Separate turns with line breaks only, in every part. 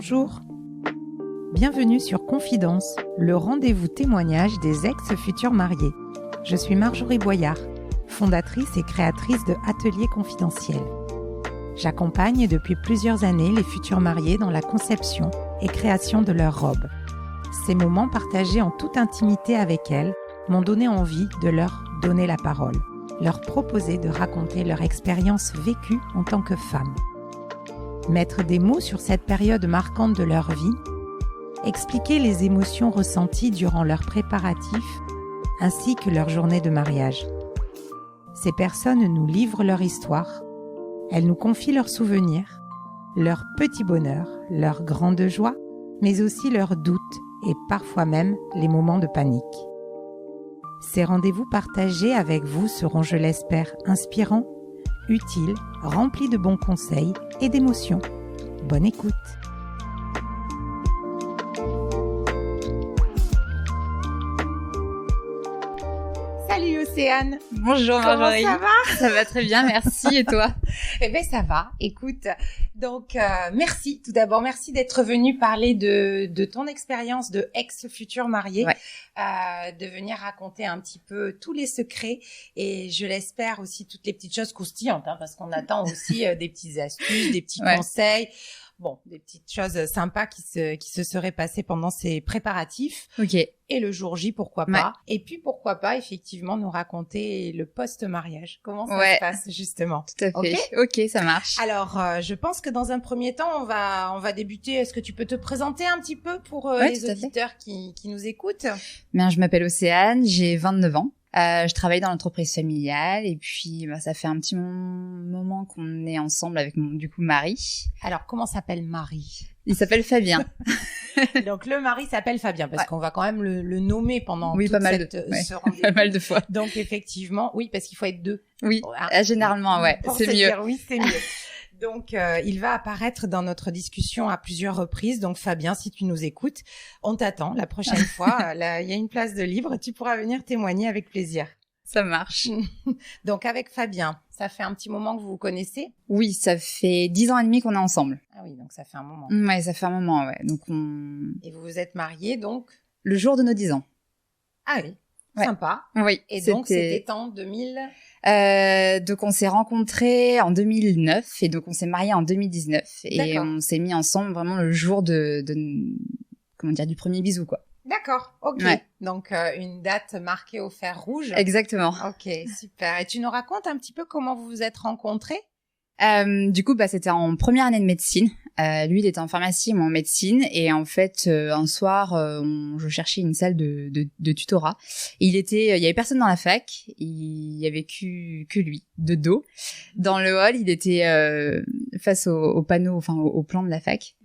Bonjour. Bienvenue sur Confidence, le rendez-vous témoignage des ex-futurs mariés. Je suis Marjorie Boyard, fondatrice et créatrice de Atelier Confidentiel. J'accompagne depuis plusieurs années les futurs mariés dans la conception et création de leur robe. Ces moments partagés en toute intimité avec elles m'ont donné envie de leur donner la parole, leur proposer de raconter leur expérience vécue en tant que femme. Mettre des mots sur cette période marquante de leur vie, expliquer les émotions ressenties durant leurs préparatifs, ainsi que leur journée de mariage. Ces personnes nous livrent leur histoire, elles nous confient leurs souvenirs, leurs petits bonheurs, leurs grandes joies, mais aussi leurs doutes et parfois même les moments de panique. Ces rendez-vous partagés avec vous seront, je l'espère, inspirants, utiles, remplis de bons conseils et d'émotions. Bonne écoute. Salut Océane.
Bonjour Marjorie.
Comment ça va?
Ça va très bien, merci. Et toi?
Eh bien ça va, écoute. Donc merci, tout d'abord merci d'être venue parler de ton expérience de ex-futur marié, de venir raconter un petit peu tous les secrets et je l'espère aussi toutes les petites choses croustillantes, parce qu'on attend aussi des petites astuces, des petits conseils. Bon, des petites choses sympas qui se seraient passées pendant ces préparatifs.
Ok.
Et le jour J, pourquoi pas. Et puis, pourquoi pas, effectivement, nous raconter le post-mariage. Comment ça se passe, justement.
Tout à fait. Ok, ça marche.
Alors, je pense que dans un premier temps, on va débuter. Est-ce que tu peux te présenter un petit peu pour les auditeurs qui nous écoutent?
Bien, je m'appelle Océane, j'ai 29 ans. Je travaille dans l'entreprise familiale et puis ça fait un petit moment qu'on est ensemble avec mon mari.
Alors, comment s'appelle Marie?
Il s'appelle Fabien.
Donc, le mari s'appelle Fabien parce qu'on va quand même le nommer pendant ce rendez-vous.
Pas mal de fois.
Donc, effectivement, oui, parce qu'il faut être deux.
Oui, généralement, c'est mieux.
Dire oui, c'est mieux. Donc, il va apparaître dans notre discussion à plusieurs reprises. Donc, Fabien, si tu nous écoutes, on t'attend la prochaine fois. Là, il y a une place de libre. Tu pourras venir témoigner avec plaisir.
Ça marche.
Donc, avec Fabien, ça fait un petit moment que vous vous connaissez?
Oui, ça fait 10 ans et demi qu'on est ensemble.
Ah oui, donc ça fait un moment.
Ouais, ça fait un moment, Donc
Et vous vous êtes mariés, donc?
Le jour de nos 10 ans.
Ah oui, sympa.
Oui.
Et donc, c'était en 2000...
Donc on s'est rencontrés en 2009 et donc on s'est mariés en 2019 et on s'est mis ensemble vraiment le jour du premier bisou, quoi.
D'accord, ok. Donc une date marquée au fer rouge.
Exactement.
Ok, super. Et tu nous racontes un petit peu comment vous vous êtes rencontrés?
C'était en première année de médecine. Lui, il était en pharmacie, moi en médecine. Et en fait, un soir, je cherchais une salle de tutorat. Et il y avait personne dans la fac. Il y avait que lui, de dos. Dans le hall, il était face au panneau, au plan de la fac.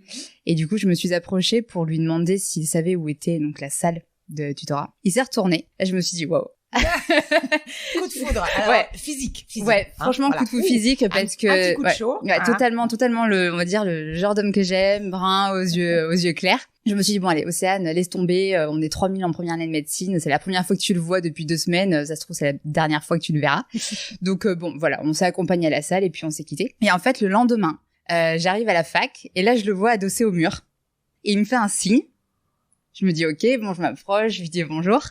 Et du coup, je me suis approchée pour lui demander s'il savait où était donc la salle de tutorat. Il s'est retourné. Et je me suis dit, waouh.
Coup de foudre. Alors, physique.
Franchement, coup de foudre physique parce que
un petit coup de chaud.
Totalement on va dire le genre d'homme que j'aime, brun, aux yeux clairs. Je me suis dit bon allez Océane, laisse tomber, on est 3000 en première année de médecine, c'est la première fois que tu le vois depuis 2 semaines, ça se trouve c'est la dernière fois que tu le verras. Donc on s'est accompagnés à la salle et puis on s'est quittés. Et en fait le lendemain, j'arrive à la fac et là je le vois adossé au mur et il me fait un signe. Je me dis ok, je m'approche, je lui dis bonjour.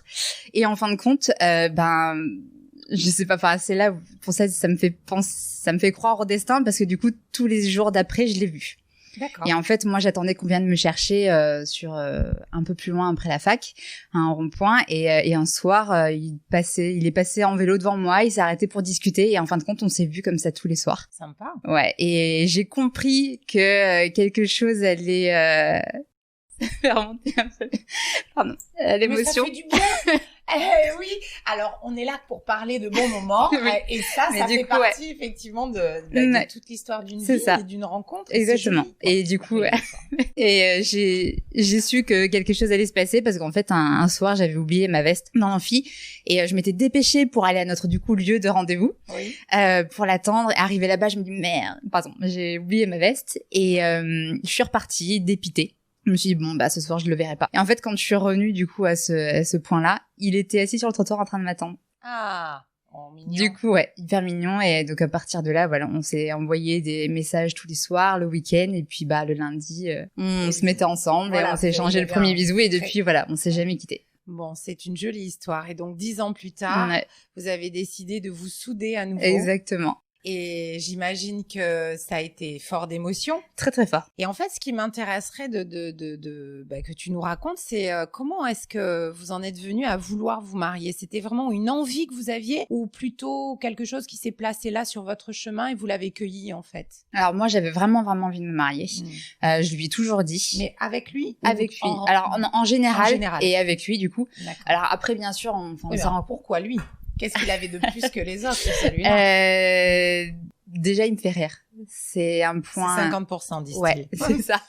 Et en fin de compte, je sais pas, c'est là pour ça me fait croire au destin parce que du coup tous les jours d'après je l'ai vu.
D'accord.
Et en fait moi j'attendais qu'on vienne me chercher sur un peu plus loin après la fac, à un rond-point et un soir il est passé en vélo devant moi, il s'est arrêté pour discuter et en fin de compte on s'est vu comme ça tous les soirs.
Sympa.
Ouais, et j'ai compris que quelque chose allait faire remonter un peu l'émotion.
Mais ça fait du bien. Oui. Alors, on est là pour parler de bons moments. Et ça fait partie, effectivement, de toute l'histoire d'une vie et d'une rencontre.
Exactement. Et du coup, j'ai su que quelque chose allait se passer parce qu'en fait, un soir, j'avais oublié ma veste dans l'amphi et je m'étais dépêchée pour aller à notre, lieu de rendez-vous.
Oui.
Pour l'attendre. Arrivé là-bas, je me dis, merde, pardon, j'ai oublié ma veste et je suis repartie dépitée. Je me suis dit, ce soir, je le verrai pas. Et en fait, quand je suis revenue, du coup, à ce point-là, il était assis sur le trottoir en train de m'attendre.
Ah, Oh, mignon.
Du coup, ouais, hyper mignon. Et donc, à partir de là, voilà, on s'est envoyé des messages tous les soirs, le week-end. Et puis, le lundi, on se mettait ensemble et on s'est échangé le premier bisou. Et depuis, voilà, on s'est jamais quittés.
Bon, c'est une jolie histoire. Et donc, 10 ans plus tard, vous avez décidé de vous souder à nouveau.
Exactement.
Et j'imagine que ça a été fort d'émotions.
Très, très fort.
Et en fait, ce qui m'intéresserait que tu nous racontes, c'est comment est-ce que vous en êtes venu à vouloir vous marier? C'était vraiment une envie que vous aviez ou plutôt quelque chose qui s'est placé là sur votre chemin et vous l'avez cueilli en fait?
Alors moi, j'avais vraiment, vraiment envie de me marier. Je lui ai toujours dit.
Mais avec lui?
Avec lui. Alors en général et avec lui du coup.
D'accord.
Alors après, bien sûr, on s'en rend compte.
Pourquoi lui? Qu'est-ce qu'il avait de plus que les autres, celui-là?
Déjà, il me fait rire. C'est un point...
C'est 50%, disent-ils.
Ouais, c'est ça.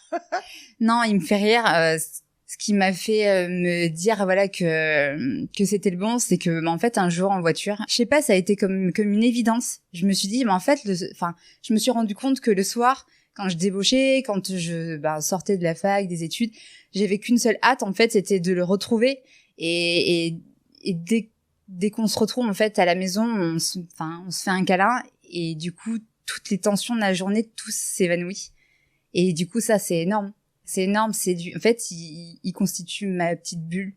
Non, il me fait rire. Ce qui m'a fait me dire voilà que c'était le bon, c'est que en fait un jour en voiture, je sais pas, ça a été comme une évidence. Je me suis dit mais en fait je me suis rendu compte que le soir quand je débauchais, quand je sortais de la fac, des études, j'avais qu'une seule hâte en fait, c'était de le retrouver et dès qu'on se retrouve en fait à la maison, on se fait un câlin et du coup toutes les tensions de la journée, tout s'évanouit. Et du coup ça c'est énorme. C'est énorme, en fait il constitue ma petite bulle,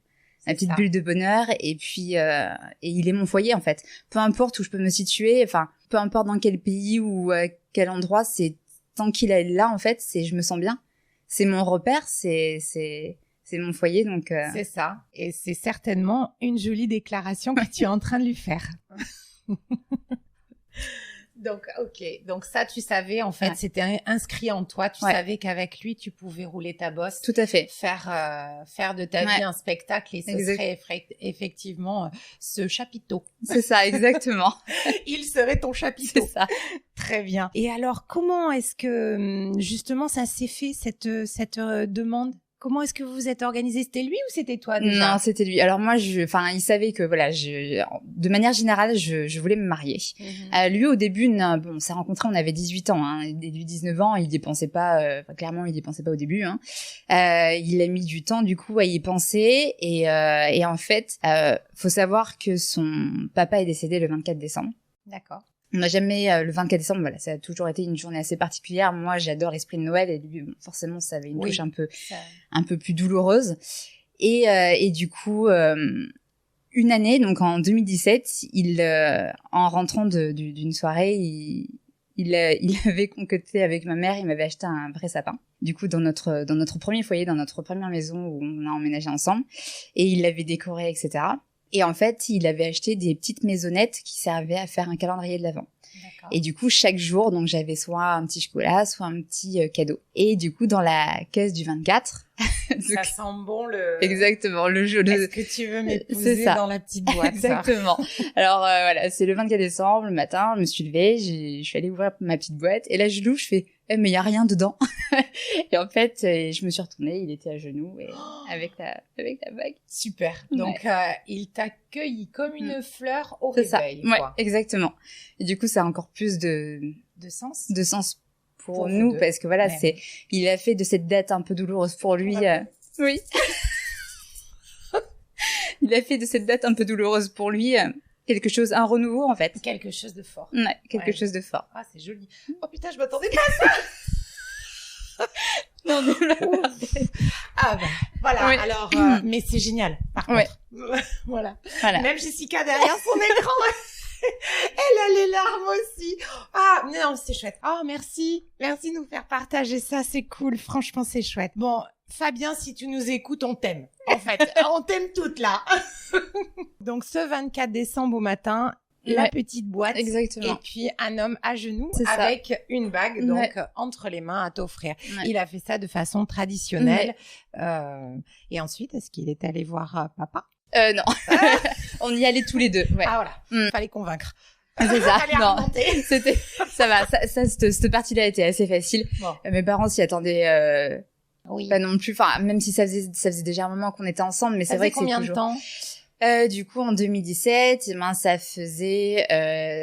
bulle de bonheur et puis et il est mon foyer en fait. Peu importe où je peux me situer, peu importe dans quel pays ou quel endroit, c'est tant qu'il est là en fait, je me sens bien. C'est mon repère, c'est mon foyer, donc...
C'est ça. Et c'est certainement une jolie déclaration que tu es en train de lui faire. Donc, ok. Donc ça, tu savais, en fait, c'était inscrit en toi. Tu savais qu'avec lui, tu pouvais rouler ta bosse.
Tout à fait.
Faire de ta vie un spectacle et ce serait effectivement ce chapiteau.
C'est ça, exactement.
Il serait ton chapiteau.
C'est ça.
Très bien. Et alors, comment est-ce que, justement, ça s'est fait, cette demande? Comment est-ce que vous vous êtes organisé? C'était lui ou c'était toi déjà?
Non, c'était lui. Alors moi, il savait que voilà, de manière générale, je voulais me marier. Lui, au début, on s'est rencontrés, on avait 18 ans. Hein, et lui, 19 ans, il dépensait pas. Clairement, il dépensait pas au début. Hein. Il a mis du temps, du coup, à y penser. Et en fait, faut savoir que son papa est décédé le 24 décembre.
D'accord.
On n'a jamais, le 24 décembre, voilà, ça a toujours été une journée assez particulière. Moi, j'adore l'esprit de Noël et lui, forcément, ça avait une touche un peu plus douloureuse. Et du coup, une année, donc en 2017, en rentrant d'une soirée, il avait concocté avec ma mère, il m'avait acheté un vrai sapin. Du coup, dans notre premier foyer, dans notre première maison où on a emménagé ensemble. Et il l'avait décoré, etc. Et en fait, il avait acheté des petites maisonnettes qui servaient à faire un calendrier de l'Avent. D'accord. Et du coup, chaque jour, donc j'avais soit un petit chocolat, soit un petit cadeau. Et du coup, dans la caisse du 24...
Ça sent bon
Exactement, le jeu.
Est-ce que tu veux m'épouser dans la petite boîte?
Exactement. Alors voilà, c'est le 24 décembre, le matin, je me suis levée, je suis allée ouvrir ma petite boîte. Et là, je l'ouvre, je fais... mais il y a rien dedans. Et en fait, je me suis retournée, il était à genoux et avec la bague.
Super. Donc il t'accueille comme une fleur au
réveil.
C'est ça.
Ouais, exactement. Et du coup, ça a encore plus de sens pour nous parce que voilà, il a fait de cette date un peu douloureuse pour lui. Oui. Il a fait de cette date un peu douloureuse pour lui. Quelque chose, un renouveau en fait.
Quelque chose de fort.
Ouais, quelque chose de fort.
Ah, c'est joli. Oh putain, je m'attendais pas à ça.
Non,
ah bah, voilà. Oui. Alors, mais c'est génial. Par contre, voilà. Même Jessica derrière son écran, elle a les larmes aussi. Ah non, c'est chouette. Oh merci de nous faire partager ça, c'est cool. Franchement, c'est chouette. Bon. Fabien, si tu nous écoutes, on t'aime. En fait, on t'aime toutes là. Donc, ce 24 décembre au matin, la petite boîte.
Exactement.
Et puis, un homme à genoux avec une bague, donc, entre les mains à t'offrir. Ouais. Il a fait ça de façon traditionnelle. Et ensuite, est-ce qu'il est allé voir papa?
Non. On y allait tous les deux. Ouais.
Ah, voilà. Fallait convaincre.
C'est ça. Non. Ça va. Cette partie-là était assez facile. Bon. Mes parents s'y attendaient,
oui.
Pas non plus, même si ça faisait déjà un moment qu'on était ensemble, mais c'est vrai que c'est toujours...
combien de temps?
Du coup, en 2017, ça faisait...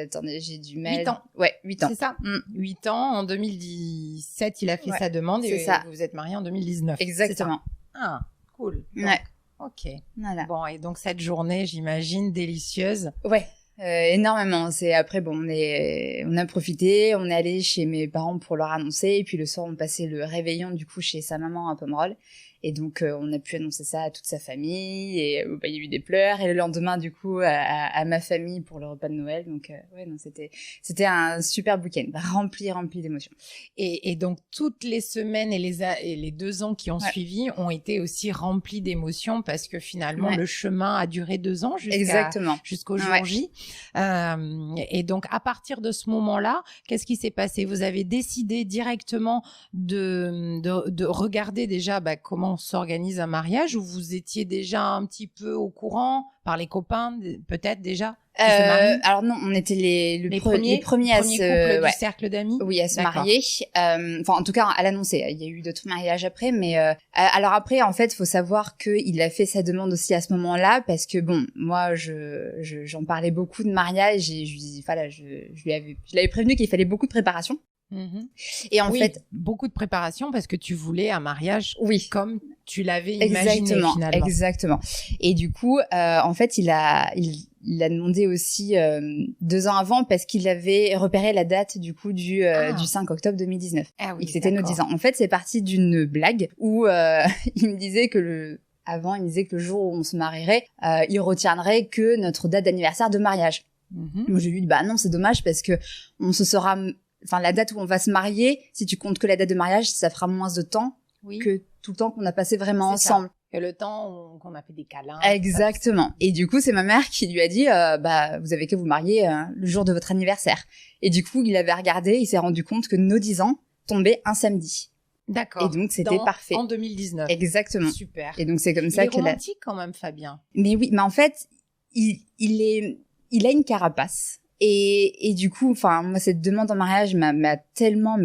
attendez, j'ai du mal...
8 ans.
Ouais, 8 ans.
C'est ça. 8 ans. En 2017, il a fait sa demande et vous vous êtes mariés en 2019.
Exactement.
Ah, cool. Donc,
ouais.
Ok.
Voilà.
Bon, et donc cette journée, j'imagine, délicieuse.
Ouais. Énormément. C'est après bon, on a profité, on est allé chez mes parents pour leur annoncer, et puis le soir on passait le réveillon du coup chez sa maman à Pomerol. Et donc on a pu annoncer ça à toute sa famille, et il y a eu des pleurs, et le lendemain du coup à ma famille pour le repas de Noël. Donc ouais, non, c'était un super week-end rempli d'émotions.
Et donc toutes les semaines et les 2 ans qui ont suivi ont été aussi remplis d'émotions, parce que finalement le chemin a duré 2 ans jusqu'au jour J. Et donc à partir de ce moment-là, qu'est-ce qui s'est passé? Vous avez décidé directement de regarder déjà comment s'organise un mariage, ou vous étiez déjà un petit peu au courant par les copains, peut-être déjà qui se marient?
Alors non, on était les premiers à se
couple du cercle d'amis.
Oui, à se marier. Enfin, en tout cas, à l'annoncer. Il y a eu d'autres mariages après, mais alors après, en fait, faut savoir que il a fait sa demande aussi à ce moment-là, parce que bon, moi, j'en parlais beaucoup de mariage, et je l'avais prévenu qu'il fallait beaucoup de préparation. Et en fait,
beaucoup de préparation, parce que tu voulais un mariage comme tu l'avais imaginé finalement.
Exactement. Et du coup, en fait, il a demandé aussi 2 ans avant, parce qu'il avait repéré la date du coup du 5 octobre 2019.
Ah oui,
et que c'était nos 10 ans. En fait, c'est parti d'une blague où il me disait que le jour où on se marierait, il retiendrait que notre date d'anniversaire de mariage. Moi, je lui ai dit non, c'est dommage, parce que on se sera la date où on va se marier, si tu comptes que la date de mariage, ça fera moins de temps que tout le temps qu'on a passé vraiment ensemble.
Que le temps qu'on a fait des câlins.
Exactement. Et du coup, c'est ma mère qui lui a dit, vous avez qu'à vous marier le jour de votre anniversaire. Et du coup, il avait regardé, il s'est rendu compte que nos 10 ans tombaient un samedi.
D'accord.
Et donc, c'était parfait.
En 2019.
Exactement.
Super.
Et donc, c'est comme ça
qu'il est romantique quand même, Fabien.
Mais oui, mais en fait, il a une carapace. Et du coup, moi, cette demande en mariage m'a tellement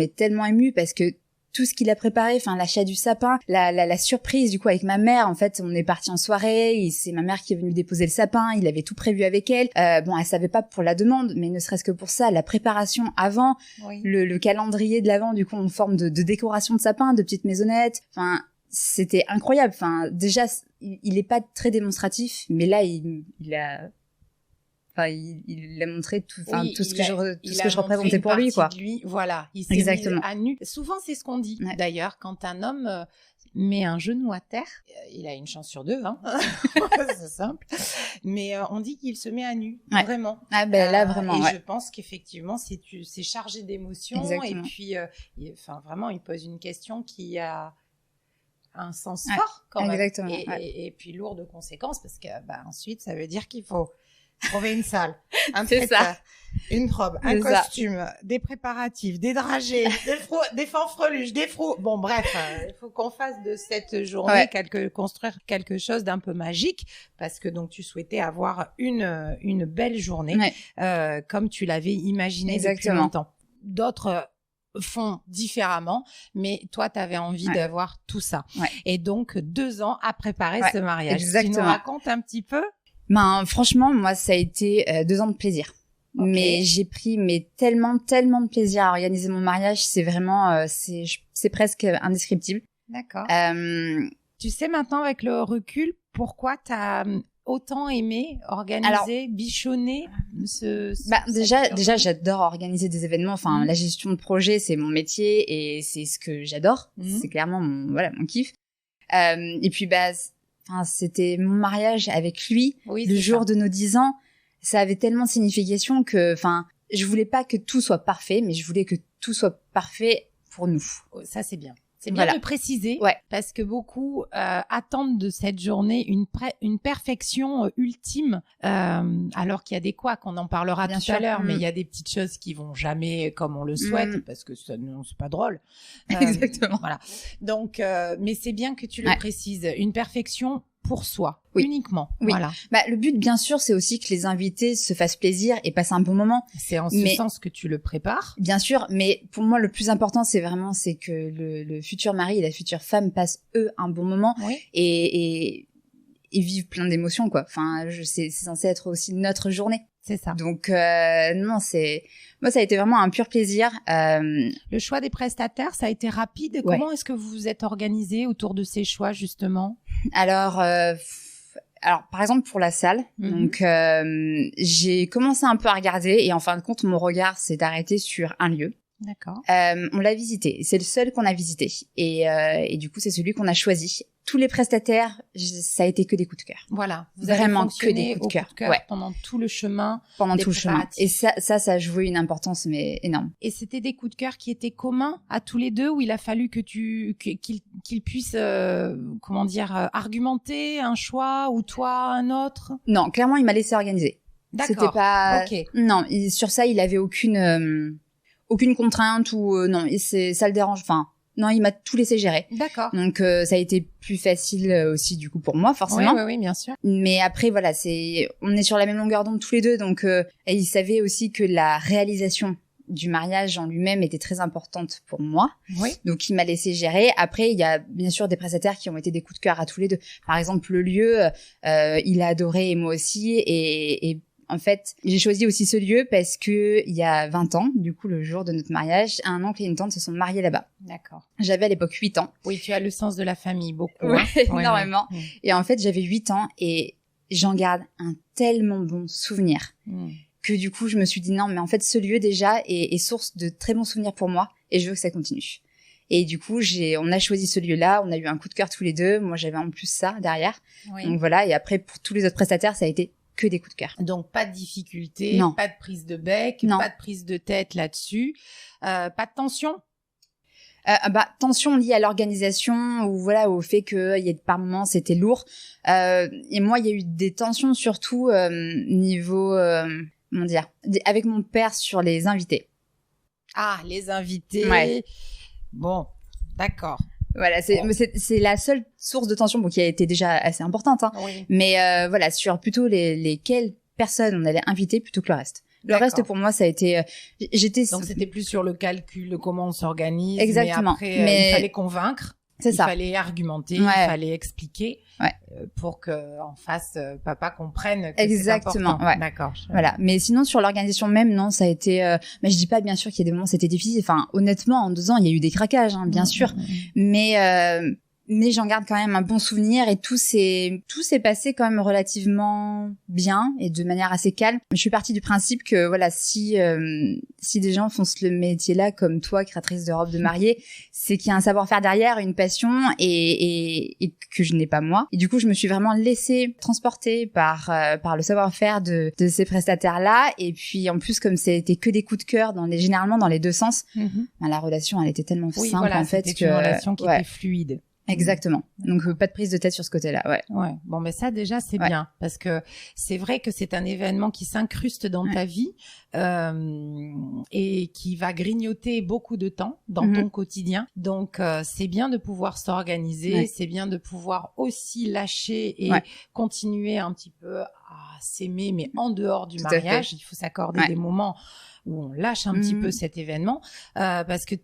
émue, parce que tout ce qu'il a préparé, l'achat du sapin, la surprise du coup avec ma mère. En fait, on est parti en soirée, et c'est ma mère qui est venue déposer le sapin. Il avait tout prévu avec elle. Elle savait pas pour la demande, mais ne serait-ce que pour ça, la préparation avant, le calendrier de l'avant, du coup, en forme de décoration de sapin, de petites maisonnettes. C'était incroyable. Déjà, il est pas très démonstratif, mais là, il a montré tout ce que je représentais pour lui, quoi.
Lui, voilà, il s'est mis à nu. Souvent, c'est ce qu'on dit. D'ailleurs, quand un homme met un genou à terre, il a une chance sur 2, c'est simple. Mais on dit qu'il se met à nu, vraiment.
Là, vraiment.
Et je pense qu'effectivement, c'est chargé d'émotions.
Exactement.
Et puis, vraiment, il pose une question qui a un sens fort, quand même.
Exactement.
Et puis lourd de conséquences, parce que ensuite, ça veut dire qu'il faut trouver une salle, un
c'est ça,
une robe, un costume, des préparatifs, des dragées, des fanfreluches, des frous. Bon, bref, il faut qu'on fasse de cette journée construire quelque chose d'un peu magique, parce que donc tu souhaitais avoir une belle journée, comme tu l'avais imaginé depuis longtemps. D'autres font différemment, mais toi, tu avais envie d'avoir tout ça. Et donc 2 ans à préparer ce mariage.
Exactement.
Tu nous racontes un petit peu?
Franchement, moi, ça a été 2 ans de plaisir. Mais j'ai pris tellement de plaisir à organiser mon mariage. C'est vraiment, c'est presque indescriptible.
D'accord. Tu sais maintenant, avec le recul, pourquoi t'as autant aimé organiser, bichonner
déjà, j'adore organiser des événements. La gestion de projet, c'est mon métier, et c'est ce que j'adore. C'est clairement mon kiff. Et puis, c'était mon mariage avec lui, le jour de nos 10 ans. Ça avait tellement de signification que, je voulais pas que tout soit parfait, mais je voulais que tout soit parfait pour nous.
Ça, c'est bien. C'est bien de préciser, parce que beaucoup attendent de cette journée une perfection ultime, alors qu'il y a des couacs, on en parlera tout à l'heure, mais il y a des petites choses qui vont jamais comme on le souhaite, parce que c'est pas drôle.
Exactement.
Voilà. Donc, mais c'est bien que tu le précises, une perfection pour soi, uniquement. Voilà.
Le but, bien sûr, c'est aussi que les invités se fassent plaisir et passent un bon moment.
C'est en ce sens que tu le prépares.
Bien sûr, mais pour moi, le plus important, c'est que le futur mari et la future femme passent, eux, un bon moment et vivent plein d'émotions, quoi. C'est censé être aussi notre journée.
C'est ça.
Donc, non, moi, ça a été vraiment un pur plaisir.
Le choix des prestataires, ça a été rapide. Comment est-ce que vous vous êtes organisé autour de ces choix, justement?
Alors, Alors, par exemple, pour la salle, donc j'ai commencé un peu à regarder et en fin de compte, mon regard s'est arrêté sur un lieu.
D'accord.
On l'a visité. C'est le seul qu'on a visité. Et du coup, c'est celui qu'on a choisi. Tous les prestataires, ça a été que des coups de cœur.
Voilà. Vous
Vraiment
avez
que des coups de cœur. Ouais.
Pendant tout le chemin.
Pendant tout le chemin. Et ça a joué une importance, mais énorme.
Et c'était des coups de cœur qui étaient communs à tous les deux, où il a fallu qu'ils puissent, argumenter un choix, ou toi un autre?
Non, clairement, il m'a laissé organiser.
D'accord.
C'était pas,
Ok.
Non, sur ça, il avait aucune contrainte ou, non, ça le dérange, enfin, non, il m'a tout laissé gérer.
D'accord.
Donc ça a été plus facile aussi du coup pour moi forcément.
Oui, bien sûr.
Mais après voilà, on est sur la même longueur d'onde tous les deux, donc et il savait aussi que la réalisation du mariage en lui-même était très importante pour moi.
Oui.
Donc il m'a laissé gérer. Après il y a bien sûr des prestataires qui ont été des coups de cœur à tous les deux. Par exemple le lieu, il a adoré et moi aussi et en fait, j'ai choisi aussi ce lieu parce que il y a 20 ans, du coup, le jour de notre mariage, un oncle et une tante se sont mariés là-bas.
D'accord.
J'avais à l'époque 8 ans.
Oui, tu as le sens de la famille, beaucoup.
Ouais,
hein.
énormément.
Ouais.
Et en fait, j'avais 8 ans et j'en garde un tellement bon souvenir que du coup, je me suis dit non, mais en fait, ce lieu déjà est source de très bons souvenirs pour moi et je veux que ça continue. Et du coup, on a choisi ce lieu-là, on a eu un coup de cœur tous les deux. Moi, j'avais en plus ça derrière. Oui. Donc voilà, et après, pour tous les autres prestataires, ça a été que des coups de cœur.
Donc pas de difficulté,
non.
Pas de prise de bec,
non.
Pas de prise de tête là-dessus, pas de tension.
Tension liée à l'organisation ou voilà au fait que par moments c'était lourd. Et moi il y a eu des tensions surtout niveau avec mon père sur les invités.
Ah, les invités.
Ouais.
Bon, d'accord.
Voilà, c'est la seule source de tension qui a été déjà assez importante. Hein.
Oui.
Mais voilà, sur plutôt lesquelles personnes on allait inviter plutôt que le reste. Le reste, pour moi, ça a été...
Donc, c'était plus sur le calcul de comment on s'organise.
Exactement.
Mais après, il fallait convaincre.
C'est ça.
Il fallait argumenter, il fallait expliquer pour que en face, papa comprenne que c'est important.
Ouais.
D'accord.
Voilà. Mais sinon, sur l'organisation même, non, ça a été... mais je dis pas, bien sûr, qu'il y a des moments où c'était difficile. Enfin, honnêtement, en 2 ans, il y a eu des craquages, hein, bien sûr. Mais j'en garde quand même un bon souvenir et tout s'est passé quand même relativement bien et de manière assez calme. Je suis partie du principe que voilà, si des gens font ce métier-là comme toi, créatrice de robes de mariée, c'est qu'il y a un savoir-faire derrière, une passion et que je n'ai pas moi. Et du coup, je me suis vraiment laissée transporter par le savoir-faire de ces prestataires-là. Et puis en plus, comme c'était que des coups de cœur généralement dans les deux sens, la relation elle était tellement simple en fait que
une relation qui était fluide.
Exactement. Donc pas de prise de tête sur ce côté-là,
ouais. Bon, mais ça déjà c'est bien parce que c'est vrai que c'est un événement qui s'incruste dans ta vie et qui va grignoter beaucoup de temps dans ton quotidien. Donc c'est bien de pouvoir s'organiser, c'est bien de pouvoir aussi lâcher et continuer un petit peu à s'aimer, mais en dehors du mariage, il faut s'accorder des moments où on lâche un petit peu cet événement parce que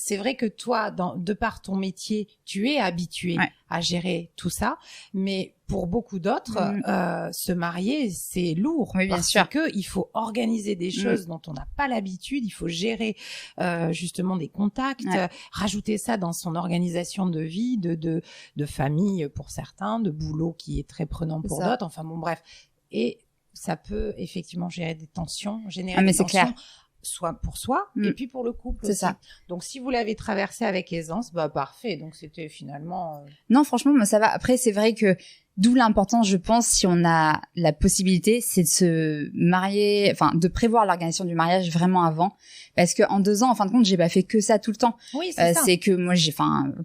c'est vrai que toi, de par ton métier, tu es habitué à gérer tout ça, mais pour beaucoup d'autres, se marier, c'est lourd.
Oui, bien sûr.
Parce que il faut organiser des choses dont on n'a pas l'habitude, il faut gérer justement des contacts, rajouter ça dans son organisation de vie, de famille pour certains, de boulot qui est très prenant pour d'autres. Enfin bon, bref. Et ça peut effectivement générer des tensions,
mais c'est clair.
Soit pour soi et puis pour le couple aussi. Ça. Donc si vous l'avez traversé avec aisance, parfait. Donc c'était finalement
Non, franchement, moi ça va. Après c'est vrai que d'où l'importance, je pense, si on a la possibilité, c'est de se marier, enfin de prévoir l'organisation du mariage vraiment avant, parce que en 2 ans, en fin de compte, j'ai pas fait que ça tout le temps.
Oui, c'est ça.
C'est que moi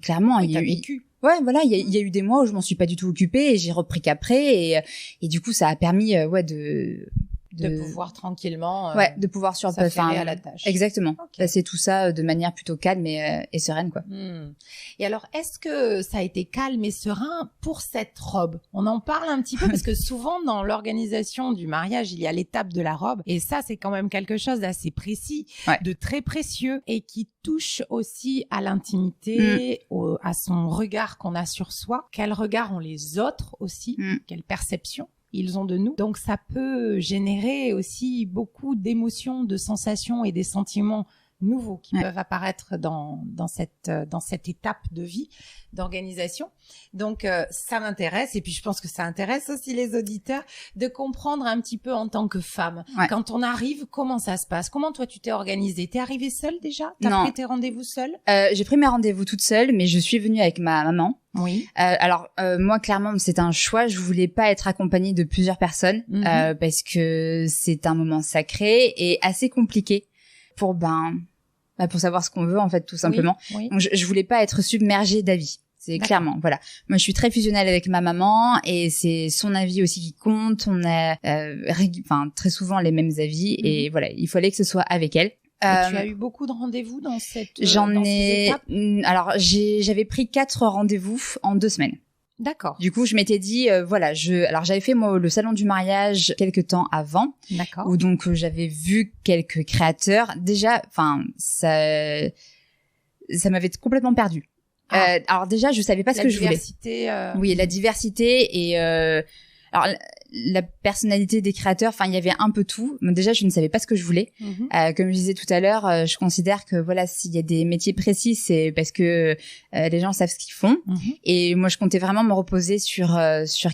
clairement, il y a eu
vécu.
Ouais, voilà, il y a eu des mois où je m'en suis pas du tout occupée et j'ai repris qu'après et du coup ça a permis de
pouvoir tranquillement
de pouvoir
s'affairer à la tâche.
Exactement. C'est tout ça de manière plutôt calme et sereine quoi.
Et alors est-ce que ça a été calme et serein pour cette robe? On en parle un petit peu parce que souvent dans l'organisation du mariage, il y a l'étape de la robe et ça c'est quand même quelque chose d'assez précis, de très précieux et qui touche aussi à l'intimité, à son regard qu'on a sur soi. Quel regard ont les autres aussi? Quelle perception ils ont de nous. Donc ça peut générer aussi beaucoup d'émotions, de sensations et des sentiments nouveaux qui peuvent apparaître dans cette étape de vie, d'organisation. Donc, ça m'intéresse. Et puis, je pense que ça intéresse aussi les auditeurs de comprendre un petit peu en tant que femme.
Ouais.
Quand on arrive, comment ça se passe? Comment toi, tu t'es organisée? T'es arrivée seule déjà? T'as
Non.
pris tes rendez-vous seule?
J'ai pris mes rendez-vous toute seule, mais je suis venue avec ma maman.
Oui.
Alors, moi, clairement, c'est un choix. Je voulais pas être accompagnée de plusieurs personnes parce que c'est un moment sacré et assez compliqué pour savoir ce qu'on veut, en fait, tout simplement.
Oui.
Donc, je voulais pas être submergée d'avis. C'est clairement, voilà. Moi, je suis très fusionnelle avec ma maman et c'est son avis aussi qui compte. On a, très souvent les mêmes avis et voilà, il fallait que ce soit avec elle.
Tu as eu beaucoup de rendez-vous dans cette ces étapes?
Alors, j'avais pris 4 rendez-vous en 2 semaines.
D'accord.
Du coup, je m'étais dit, alors j'avais fait moi le salon du mariage quelques temps avant.
D'accord.
Où donc j'avais vu quelques créateurs. Déjà, ça m'avait complètement perdue. Alors déjà, je savais pas ce que je voulais. Oui, la diversité et alors la personnalité des créateurs. Enfin, il y avait un peu tout. Mais déjà, je ne savais pas ce que je voulais. Comme je disais tout à l'heure, je considère que voilà, s'il y a des métiers précis, c'est parce que les gens savent ce qu'ils font. Et moi, je comptais vraiment me reposer sur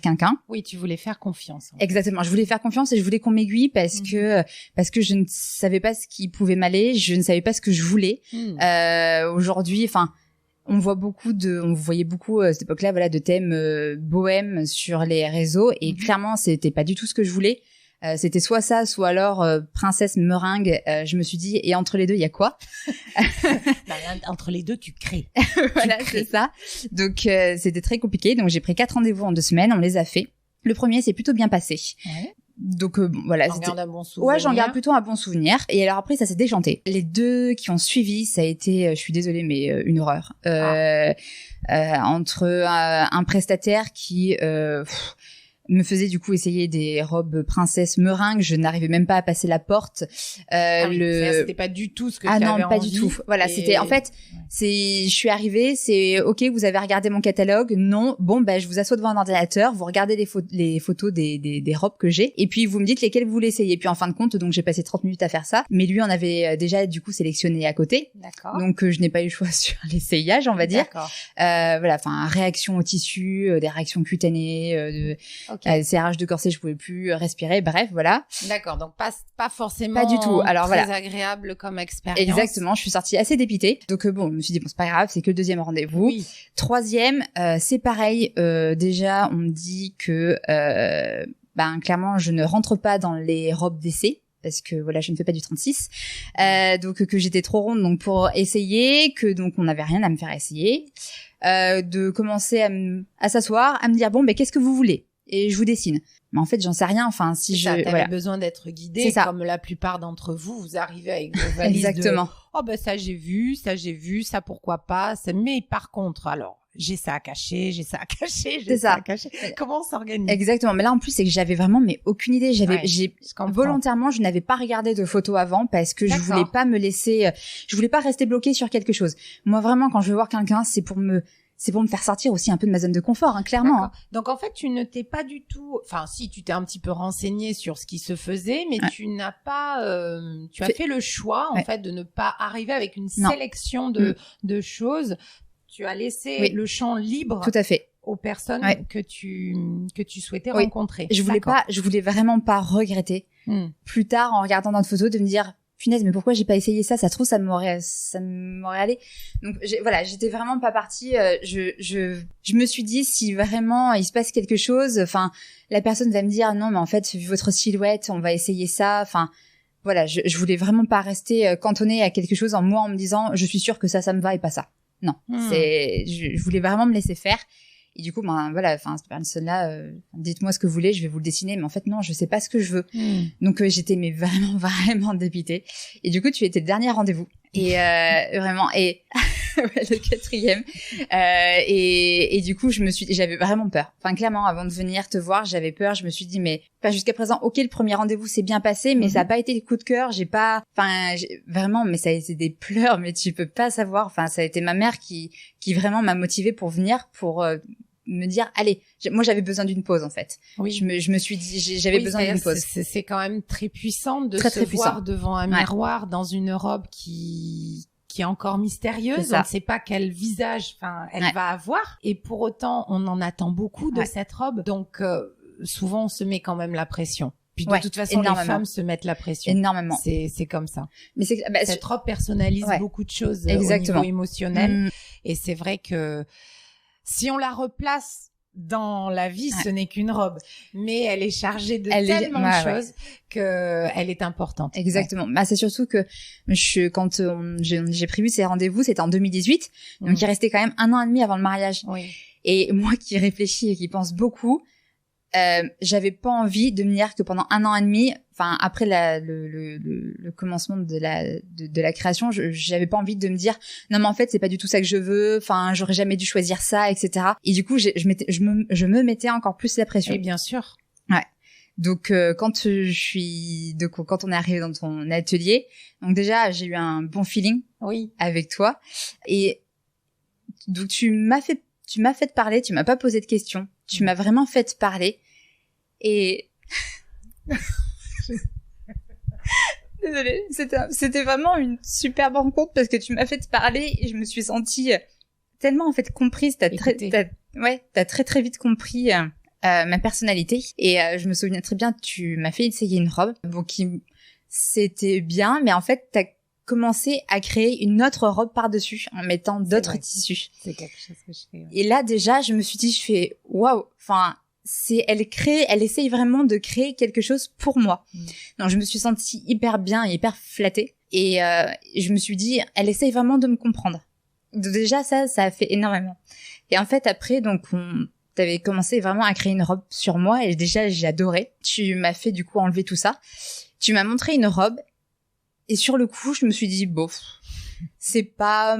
quelqu'un.
Oui, tu voulais faire confiance.
Exactement. Je voulais faire confiance et je voulais qu'on m'aiguille parce que je ne savais pas ce qui pouvait m'aller. Je ne savais pas ce que je voulais. Aujourd'hui, on voyait beaucoup à cette époque-là, voilà, de thèmes bohèmes sur les réseaux et clairement, c'était pas du tout ce que je voulais. C'était soit ça, soit alors princesse meringue. Je me suis dit, et entre les deux, il y a quoi?
Entre les deux, tu crées.
Voilà, c'est ça. Donc, c'était très compliqué. Donc, j'ai pris 4 rendez-vous en 2 semaines. On les a fait. Le premier s'est plutôt bien passé.
Ouais.
Donc voilà,
j'en garde un bon souvenir.
Ouais, j'en garde plutôt un bon souvenir. Et alors après, ça s'est déjanté. Les 2 qui ont suivi, ça a été, je suis désolée, mais une horreur. Entre un prestataire qui me faisait du coup essayer des robes princesse meringue, je n'arrivais même pas à passer la porte.
C'était pas du tout ce que tu avais envie.
Ah non, pas du tout. Voilà, c'était en fait, je suis arrivée, c'est OK, vous avez regardé mon catalogue? Non. Bon, je vous assois devant un ordinateur, vous regardez les photos des robes que j'ai et puis vous me dites lesquelles vous voulez essayer. Et puis en fin de compte, donc j'ai passé 30 minutes à faire ça, mais lui en avait déjà du coup sélectionné à côté.
D'accord.
Donc je n'ai pas eu le choix sur l'essayage, on va dire.
D'accord.
Voilà, réaction au tissu, des réactions cutanées, serrage de corset, je pouvais plus respirer. Bref, voilà.
D'accord, donc pas forcément
pas du tout. Alors
très
voilà,
agréable comme expérience.
Exactement, je suis sortie assez dépitée. Donc bon, je me suis dit bon, c'est pas grave, c'est que le 2e rendez-vous.
Oui.
3e, c'est pareil. Déjà, on me dit que clairement, je ne rentre pas dans les robes d'essai. Parce que voilà, je ne fais pas du 36, donc que j'étais trop ronde donc pour essayer, que donc on n'avait rien à me faire essayer, de commencer à s'asseoir, à me dire bon qu'est-ce que vous voulez et je vous dessine. Mais en fait, j'en sais rien. Enfin, si
t'avais besoin d'être guidée, comme la plupart d'entre vous, vous arrivez avec vos valises.
Exactement.
Ça j'ai vu, ça pourquoi pas. Mais par contre, alors. J'ai ça à cacher, j'ai ça à cacher. Comment on s'organise?
Exactement. Mais là, en plus, c'est que j'avais vraiment, aucune idée. Volontairement, je n'avais pas regardé de photos avant parce que je voulais pas me laisser, je voulais pas rester bloquée sur quelque chose. Moi, vraiment, quand je veux voir quelqu'un, c'est pour me faire sortir aussi un peu de ma zone de confort, clairement.
Donc, en fait, tu ne t'es pas du tout, si, tu t'es un petit peu renseignée sur ce qui se faisait, mais tu n'as pas, tu as fait le choix, en fait, de ne pas arriver avec une sélection de choses. Tu as laissé le champ libre.
Tout à fait.
Aux personnes que tu souhaitais rencontrer.
Je voulais vraiment pas regretter plus tard en regardant notre photo de me dire punaise, mais pourquoi j'ai pas essayé ça? Ça se trouve, ça m'aurait allé. Donc j'étais vraiment pas partie. Je me suis dit si vraiment il se passe quelque chose, la personne va me dire non, mais en fait vu votre silhouette, on va essayer ça. Voilà, je voulais vraiment pas rester cantonnée à quelque chose en me disant je suis sûre que ça me va et pas ça. Non, je voulais vraiment me laisser faire. Et du coup, cette personne-là, dites-moi ce que vous voulez, je vais vous le dessiner. Mais en fait, non, je sais pas ce que je veux. Donc, j'étais vraiment, vraiment dépitée. Et du coup, tu étais le dernier rendez-vous. Et vraiment, et le 4e. Et du coup, j'avais vraiment peur. Clairement, avant de venir te voir, j'avais peur. Je me suis dit, mais jusqu'à présent, ok, le premier rendez-vous s'est bien passé, mais ça a pas été le coup de cœur. Vraiment, mais ça a été des pleurs, mais tu peux pas savoir. Ça a été ma mère qui vraiment m'a motivée pour venir, pour me dire, allez, moi j'avais besoin d'une pause en fait.
Oui.
Je me suis dit, j'avais besoin d'une pause.
C'est quand même très puissant de
très,
se
très
voir
puissant.
devant un miroir dans une robe qui est encore mystérieuse. On ne sait pas quel visage, elle va avoir. Et pour autant, on en attend beaucoup de cette robe. Donc, souvent, on se met quand même la pression. Puis de toute façon, les femmes se mettent la pression.
Énormément.
C'est comme ça.
Mais
cette robe personnalise beaucoup de choses au niveau émotionnel. Et c'est vrai que si on la replace dans la vie, ce n'est qu'une robe, mais elle est chargée de tellement de choses que elle est importante.
Exactement. Bah, c'est surtout que quand j'ai prévu ces rendez-vous, c'était en 2018, donc il restait quand même 1 an et demi avant le mariage.
Oui.
Et moi qui réfléchis et qui pense beaucoup, j'avais pas envie de me dire que pendant 1 an et demi, enfin après le commencement de la création, j'avais pas envie de me dire non mais en fait c'est pas du tout ça que je veux, enfin j'aurais jamais dû choisir ça, etc. Et du coup je me mettais encore plus la pression.
Et bien sûr.
Ouais. Donc quand on est arrivé dans ton atelier, donc déjà j'ai eu un bon feeling avec toi et donc tu m'as fait parler, tu m'as pas posé de questions, tu m'as vraiment fait parler et désolée, c'était vraiment une superbe rencontre parce que tu m'as fait parler et je me suis sentie tellement en fait comprise, t'as très très vite compris ma personnalité et je me souviens très bien, tu m'as fait essayer une robe, bon c'était bien, mais en fait t'as commencé à créer une autre robe par-dessus en mettant d'autres tissus.
C'est quelque chose que je fais. Ouais.
Et là déjà, je me suis dit, waouh, enfin elle essaye vraiment de créer quelque chose pour moi. Donc je me suis sentie hyper bien et hyper flattée et je me suis dit, elle essaye vraiment de me comprendre. Donc déjà ça a fait énormément. Et en fait après donc t'avais commencé vraiment à créer une robe sur moi et déjà j'ai adoré. Tu m'as fait du coup enlever tout ça. Tu m'as montré une robe et sur le coup je me suis dit bof, c'est pas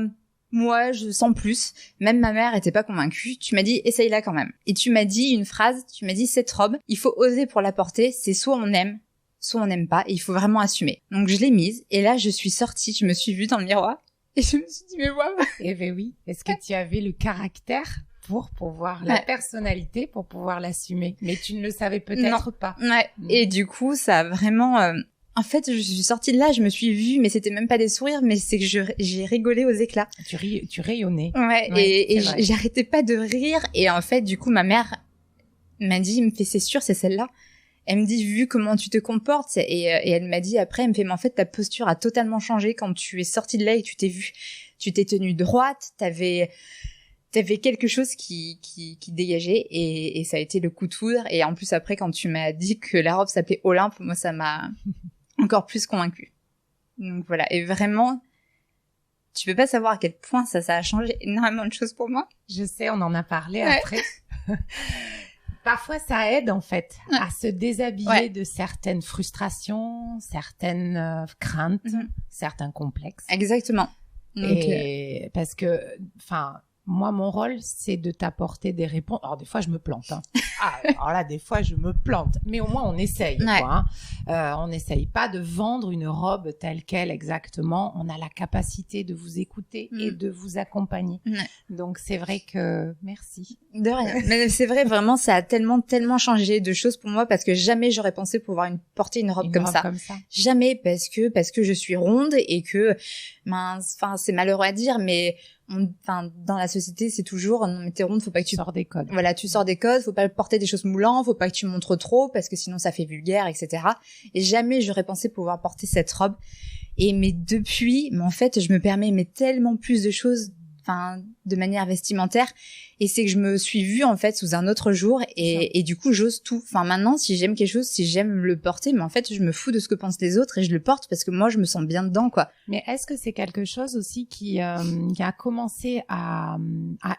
moi, je sens plus. Même ma mère était pas convaincue. Tu m'as dit, essaye-la quand même. Et tu m'as dit une phrase, tu m'as dit, cette robe, il faut oser pour la porter. C'est soit on aime, soit on n'aime pas. Et il faut vraiment assumer. Donc je l'ai mise. Et là, je suis sortie. Je me suis vue dans le miroir. Et je me suis dit, mais waouh.
Eh ben oui. Est-ce que tu avais le caractère pour pouvoir, la personnalité pour pouvoir l'assumer? Mais tu ne le savais peut-être pas.
Ouais. Et du coup, ça a vraiment... En fait, je suis sortie de là, je me suis vue, mais c'était même pas des sourires, mais c'est que j'ai rigolé aux éclats.
Tu rayonnais.
Ouais, et j'arrêtais pas de rire. Et en fait, du coup, ma mère m'a dit, c'est sûr, c'est celle-là. Elle me dit, vu comment tu te comportes, et elle m'a dit après, elle me fait, mais en fait, ta posture a totalement changé quand tu es sortie de là et que tu t'es vue. Tu t'es tenue droite, t'avais quelque chose qui dégageait et ça a été le coup de foudre. Et en plus, après, quand tu m'as dit que la robe s'appelait Olympe, moi, ça m'a encore plus convaincue. Donc voilà, et vraiment, tu peux pas savoir à quel point ça a changé énormément de choses pour moi.
Je sais, on en a parlé après. Parfois, ça aide en fait à se déshabiller de certaines frustrations, certaines craintes, certains complexes.
Exactement. Donc,
et parce que, moi, mon rôle, c'est de t'apporter des réponses. Alors, des fois, je me plante. Alors là, des fois, je me plante. Mais au moins, on essaye. On n'essaye pas de vendre une robe telle qu'elle exactement. On a la capacité de vous écouter et de vous accompagner. Donc, c'est vrai que... Merci.
De rien. Mais c'est vrai, vraiment, ça a tellement changé de choses pour moi parce que jamais j'aurais pensé pouvoir porter une robe comme ça. Jamais, parce que je suis ronde et que... c'est malheureux à dire, mais... dans la société, c'est toujours, non, mais t'es ronde, faut pas que tu
sors des codes.
Voilà, tu sors des codes, faut pas porter des choses moulantes, faut pas que tu montres trop, parce que sinon ça fait vulgaire, etc. Et jamais j'aurais pensé pouvoir porter cette robe. Mais depuis, en fait, je me permets, tellement plus de choses, de manière vestimentaire. Et c'est que je me suis vue, en fait, sous un autre jour. Et du coup, j'ose tout. Maintenant, si j'aime quelque chose, si j'aime le porter, mais en fait, je me fous de ce que pensent les autres et je le porte parce que moi, je me sens bien dedans, quoi.
Mais est-ce que c'est quelque chose aussi qui a commencé à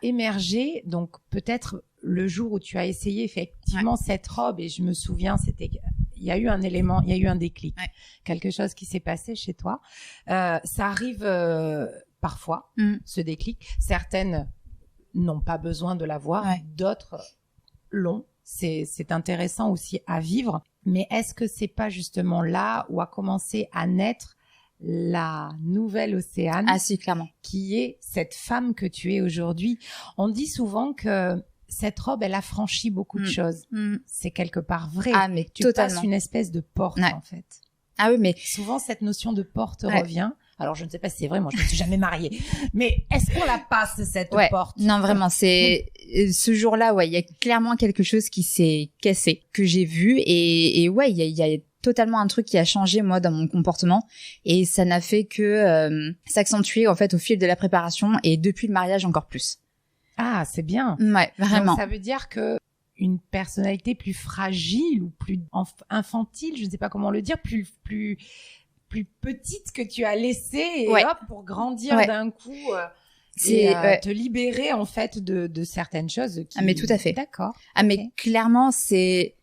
émerger? Donc, peut-être le jour où tu as essayé effectivement cette robe, et je me souviens, il y a eu un élément, il y a eu un déclic. Quelque chose qui s'est passé chez toi. Ça arrive parfois, ce déclic. Certaines n'ont pas besoin de l'avoir, d'autres l'ont. C'est intéressant aussi à vivre. Mais est-ce que c'est pas justement là où a commencé à naître la nouvelle Océane?
Ah si, clairement.
Qui est cette femme que tu es aujourd'hui. On dit souvent que cette robe, elle a franchi beaucoup de choses. C'est quelque part vrai.
Ah, mais
tu
totalement.
passes une espèce de porte, en fait.
Ah oui, mais
souvent cette notion de porte revient. Alors je ne sais pas si c'est vrai, moi je me suis jamais mariée, mais est-ce qu'on la passe cette porte?
Non, vraiment, c'est ce jour-là, il y a clairement quelque chose qui s'est cassé que j'ai vu et ouais, il y a totalement un truc qui a changé moi dans mon comportement et ça n'a fait que s'accentuer en fait au fil de la préparation et depuis le mariage encore plus.
Ah, c'est bien.
Ouais, vraiment.
Donc, ça veut dire que une personnalité plus fragile ou plus infantile, je ne sais pas comment le dire, plus petite que tu as laissée et hop, pour grandir d'un coup te libérer en fait de certaines choses qui...
Ah mais tout à fait.
D'accord.
Ah mais clairement c'est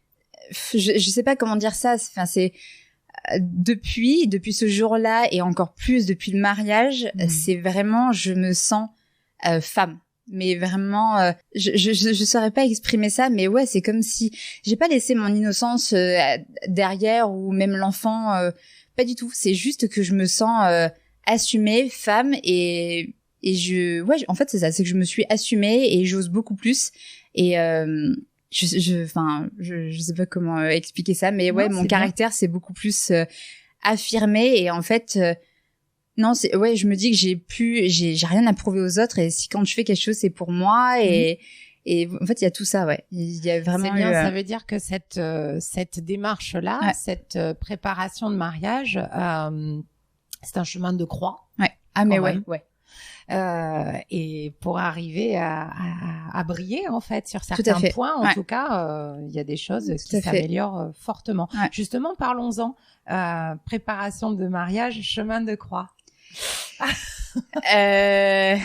je sais pas comment dire ça, enfin c'est depuis ce jour-là et encore plus depuis le mariage, c'est vraiment je me sens femme. Mais vraiment, je saurais pas exprimer ça, mais ouais, c'est comme si j'ai pas laissé mon innocence derrière ou même l'enfant, pas du tout. C'est juste que je me sens assumée, femme et en fait c'est ça, c'est que je me suis assumée et j'ose beaucoup plus et je sais pas comment expliquer ça, mais ouais, mon caractère c'est beaucoup plus affirmé et en fait. Non, je me dis que j'ai rien à prouver aux autres et si quand je fais quelque chose c'est pour moi et en fait il y a tout ça, il y a vraiment.
C'est bien, ça veut dire que cette démarche là, cette préparation de mariage, c'est un chemin de croix.
Ouais. Ah mais ouais.
Et pour arriver à briller en fait sur certains points, en tout cas, il y a des choses qui s'améliorent fortement. Ouais. Justement, parlons-en. Préparation de mariage, chemin de croix. Il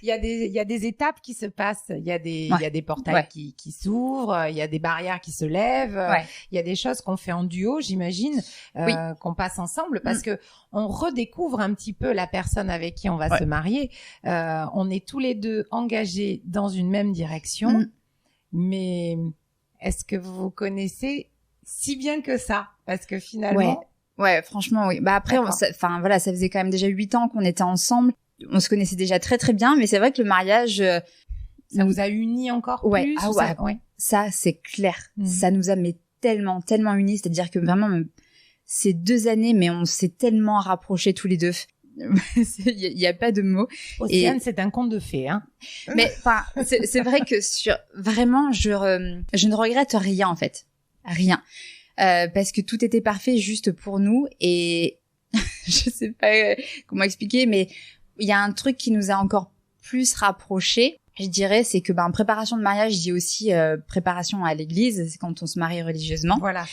y a des étapes qui se passent, il y a des portails qui s'ouvrent, il y a des barrières qui se lèvent, il y a des choses qu'on fait en duo, j'imagine, qu'on passe ensemble parce que on redécouvre un petit peu la personne avec qui on va se marier. On est tous les deux engagés dans une même direction, mais est-ce que vous vous connaissez si bien que ça? Parce que finalement...
Ouais, franchement, oui. Bah après, ça faisait quand même déjà 8 ans qu'on était ensemble. On se connaissait déjà très très bien, mais c'est vrai que le mariage...
ça vous a unis encore plus?
Ça, c'est clair. Ça nous a tellement, tellement unis. C'est-à-dire que vraiment, ces 2 années, mais on s'est tellement rapprochés tous les deux. Il y a pas de mots.
Océane, c'est un conte de fées, hein.
Mais enfin, c'est vrai que vraiment, je ne regrette rien en fait. Rien. Parce que tout était parfait juste pour nous et je sais pas comment expliquer, mais il y a un truc qui nous a encore plus rapprochés, je dirais, c'est que préparation de mariage, je dis aussi préparation à l'église, c'est quand on se marie religieusement.
Voilà.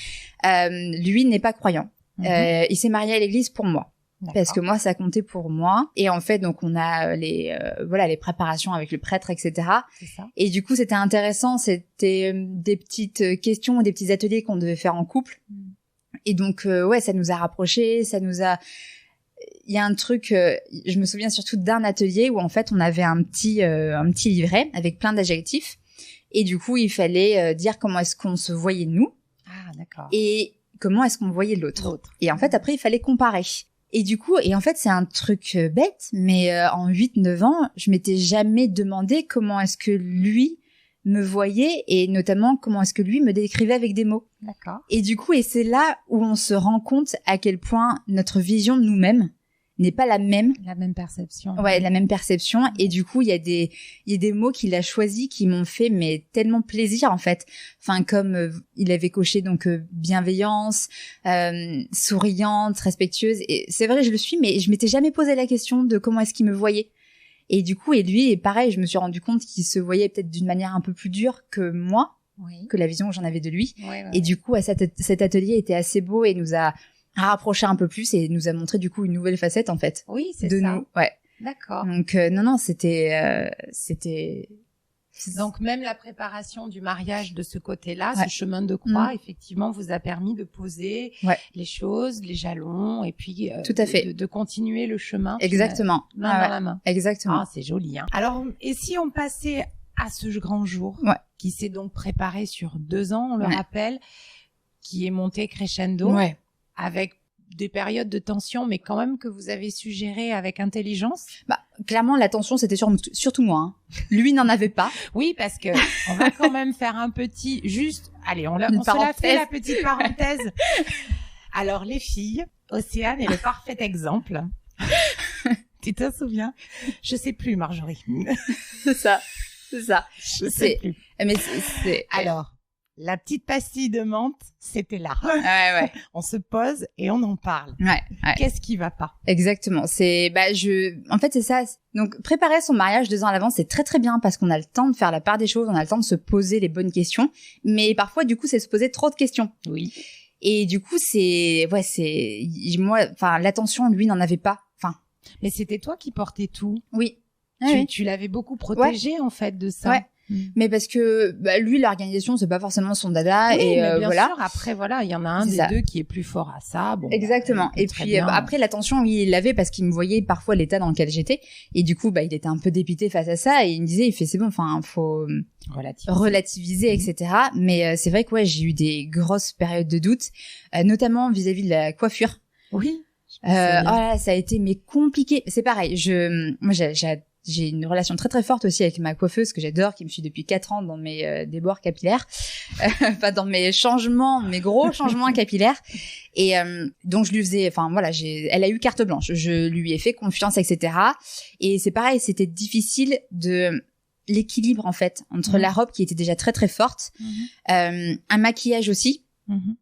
Lui n'est pas croyant. Il s'est marié à l'église pour moi. D'accord. Parce que moi, ça comptait pour moi. Et en fait, donc, on a les préparations avec le prêtre, etc.
C'est ça.
Et du coup, c'était intéressant. C'était des petites questions, des petits ateliers qu'on devait faire en couple. Et donc, ça nous a rapprochés, il y a un truc, je me souviens surtout d'un atelier où en fait, on avait un petit livret avec plein d'adjectifs. Et du coup, il fallait dire comment est-ce qu'on se voyait nous.
Ah, d'accord.
Et comment est-ce qu'on voyait l'autre. Et en fait, après, il fallait comparer. Et du coup, en fait, c'est un truc bête, mais en 8-9 ans, je m'étais jamais demandé comment est-ce que lui me voyait et notamment comment est-ce que lui me décrivait avec des mots.
D'accord.
Et du coup, c'est là où on se rend compte à quel point notre vision de nous-mêmes n'est pas la même.
La même perception.
Ouais, la même perception. Et du coup, il y a des mots qu'il a choisis qui m'ont fait tellement plaisir en fait. Enfin, comme il avait coché donc bienveillance, souriante, respectueuse. Et c'est vrai, je le suis, mais je m'étais jamais posé la question de comment est-ce qu'il me voyait. Et du coup, et lui, pareil, je me suis rendu compte qu'il se voyait peut-être d'une manière un peu plus dure que moi, que la vision que j'en avais de lui. Et du coup, cet atelier était assez beau et nous a rapproché un peu plus et nous a montré du coup une nouvelle facette en fait.
Oui, c'est
de
ça.
Nous. Ouais.
D'accord.
Donc non, c'était.
Donc même la préparation du mariage de ce côté-là, ce chemin de croix, effectivement, vous a permis de poser les choses, les jalons, et puis
tout à fait.
De continuer le chemin.
Exactement.
Main dans la main.
Exactement.
Ah, c'est joli. Hein. Alors, et si on passait à ce grand jour, qui s'est donc préparé sur 2 ans, on le rappelle, qui est monté crescendo, avec des périodes de tension, mais quand même que vous avez su gérer avec intelligence?
Bah, clairement, la tension, c'était surtout moi. Hein. Lui n'en avait pas.
Oui, parce que on va quand même faire un petit, juste, allez, on se l'a fait la petite parenthèse. Alors, les filles, Océane est le parfait exemple. Tu te souviens? Je sais plus, Marjorie.
C'est ça.
Je sais plus.
Mais
Alors, la petite pastille de menthe, c'était là.
Ouais.
On se pose et on en parle.
Ouais.
Qu'est-ce qui va pas?
Exactement. En fait, c'est ça. Donc, préparer son mariage 2 ans à l'avance, c'est très très bien parce qu'on a le temps de faire la part des choses, on a le temps de se poser les bonnes questions. Mais parfois, du coup, c'est se poser trop de questions.
Oui.
Et du coup, l'attention, lui, n'en avait pas.
Mais c'était toi qui portais tout.
Oui.
Tu l'avais beaucoup protégé, en fait, de ça.
Ouais. Mais parce que lui, l'organisation, c'est pas forcément son dada.
Oui,
et
mais bien
voilà.
sûr, après, voilà, il y en a un des deux qui est plus fort à ça. Bon,
exactement. Et puis après, l'attention, oui, il l'avait parce qu'il me voyait parfois l'état dans lequel j'étais. Et du coup, il était un peu dépité face à ça. Et il me disait, c'est bon, faut relativiser, etc. Mais c'est vrai que j'ai eu des grosses périodes de doute, notamment vis-à-vis de la coiffure.
Oui.
Ça a été compliqué. C'est pareil. Moi, j'ai une relation très très forte aussi avec ma coiffeuse que j'adore, qui me suit depuis 4 ans dans mes déboires capillaires, dans mes gros changements capillaires. Et donc je lui faisais, elle a eu carte blanche. Je lui ai fait confiance, etc. Et c'est pareil, c'était difficile de l'équilibre en fait entre la robe qui était déjà très très forte, un maquillage aussi.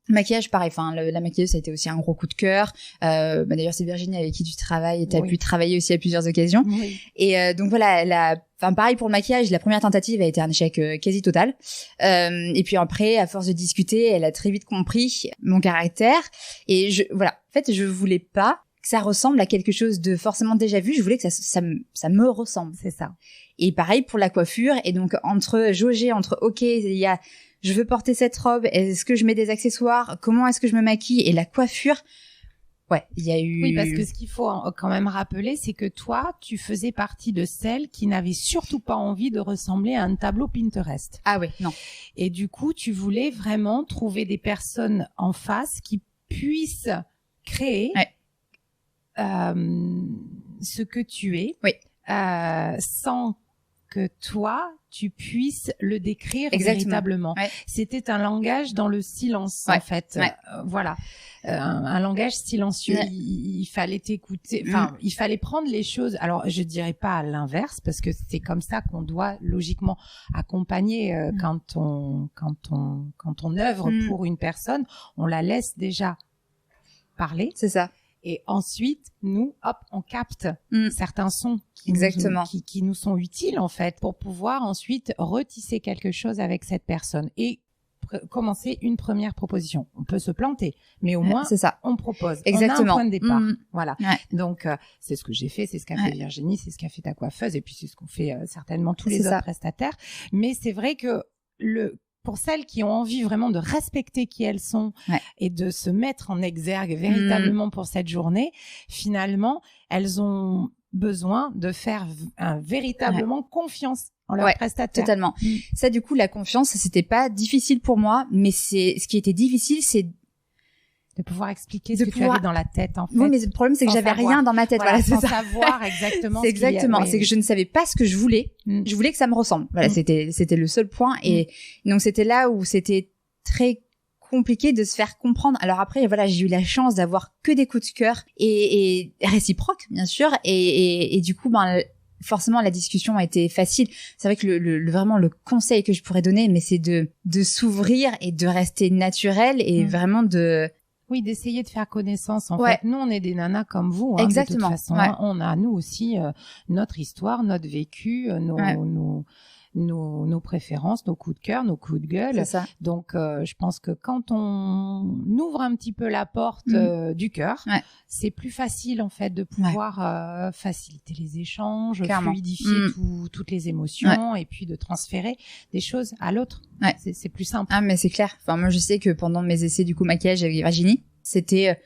Maquillage, pareil. La maquilleuse, ça a été aussi un gros coup de cœur. D'ailleurs, c'est Virginie avec qui tu travailles et t'as pu travailler aussi à plusieurs occasions. Oui. Et donc voilà, pareil pour le maquillage, la première tentative a été un échec quasi total. Et puis après, à force de discuter, elle a très vite compris mon caractère. Et en fait, je voulais pas que ça ressemble à quelque chose de forcément déjà vu. Je voulais que ça me ressemble.
C'est ça.
Et pareil pour la coiffure. Et donc OK, je veux porter cette robe, est-ce que je mets des accessoires, comment est-ce que je me maquille, et la coiffure, il y a eu...
Oui, parce que ce qu'il faut quand même rappeler, c'est que toi, tu faisais partie de celles qui n'avaient surtout pas envie de ressembler à un tableau Pinterest.
Ah oui, non.
Et du coup, tu voulais vraiment trouver des personnes en face qui puissent créer ce que tu es, sans que toi, tu puisses le décrire véritablement. Ouais. C'était un langage dans le silence, en fait. Ouais. Un langage silencieux. Ouais. Il fallait t'écouter. Il fallait prendre les choses. Alors, je dirais pas à l'inverse, parce que c'est comme ça qu'on doit logiquement accompagner quand on œuvre pour une personne. On la laisse déjà parler.
C'est ça.
Et ensuite, nous, on capte certains sons qui nous sont utiles, en fait, pour pouvoir ensuite retisser quelque chose avec cette personne et commencer une première proposition. On peut se planter, mais au moins, on propose.
Exactement.
On a un point de départ. Voilà. Ouais. Donc, c'est ce que j'ai fait, c'est ce qu'a fait Virginie, c'est ce qu'a fait ta coiffeuse, et puis c'est ce qu'ont fait certainement tous les autres prestataires. Mais c'est vrai que pour celles qui ont envie vraiment de respecter qui elles sont et de se mettre en exergue véritablement pour cette journée, finalement, elles ont besoin de faire véritablement confiance en leur prestataire.
Totalement. Ça, du coup, la confiance, c'était pas difficile pour moi, mais ce qui était difficile, c'est
de pouvoir expliquer ce que tu avais dans la tête, en fait.
Oui, mais le problème, c'est que j'avais rien dans ma tête. Voilà,
sans savoir exactement
c'est exactement. C'est que je ne savais pas ce que je voulais. Je voulais que ça me ressemble. Voilà, c'était le seul point. Et donc, c'était là où c'était très compliqué de se faire comprendre. Alors après, j'ai eu la chance d'avoir que des coups de cœur et réciproques, bien sûr. Et du coup, forcément, la discussion a été facile. C'est vrai que vraiment le conseil que je pourrais donner, mais c'est de s'ouvrir et de rester naturel et vraiment
Oui, d'essayer de faire connaissance. En fait, nous, on est des nanas comme vous.
Exactement.
De toute façon, on a nous aussi notre histoire, notre vécu, nos préférences, nos coups de cœur, nos coups de gueule.
C'est ça.
Donc, je pense que quand on ouvre un petit peu la porte du cœur, c'est plus facile en fait de pouvoir faciliter les échanges, fluidifier toutes les émotions et puis de transférer des choses à l'autre. Ouais. C'est plus simple.
Ah, mais c'est clair. Moi, je sais que pendant mes essais du coup maquillage avec Virginie, c'était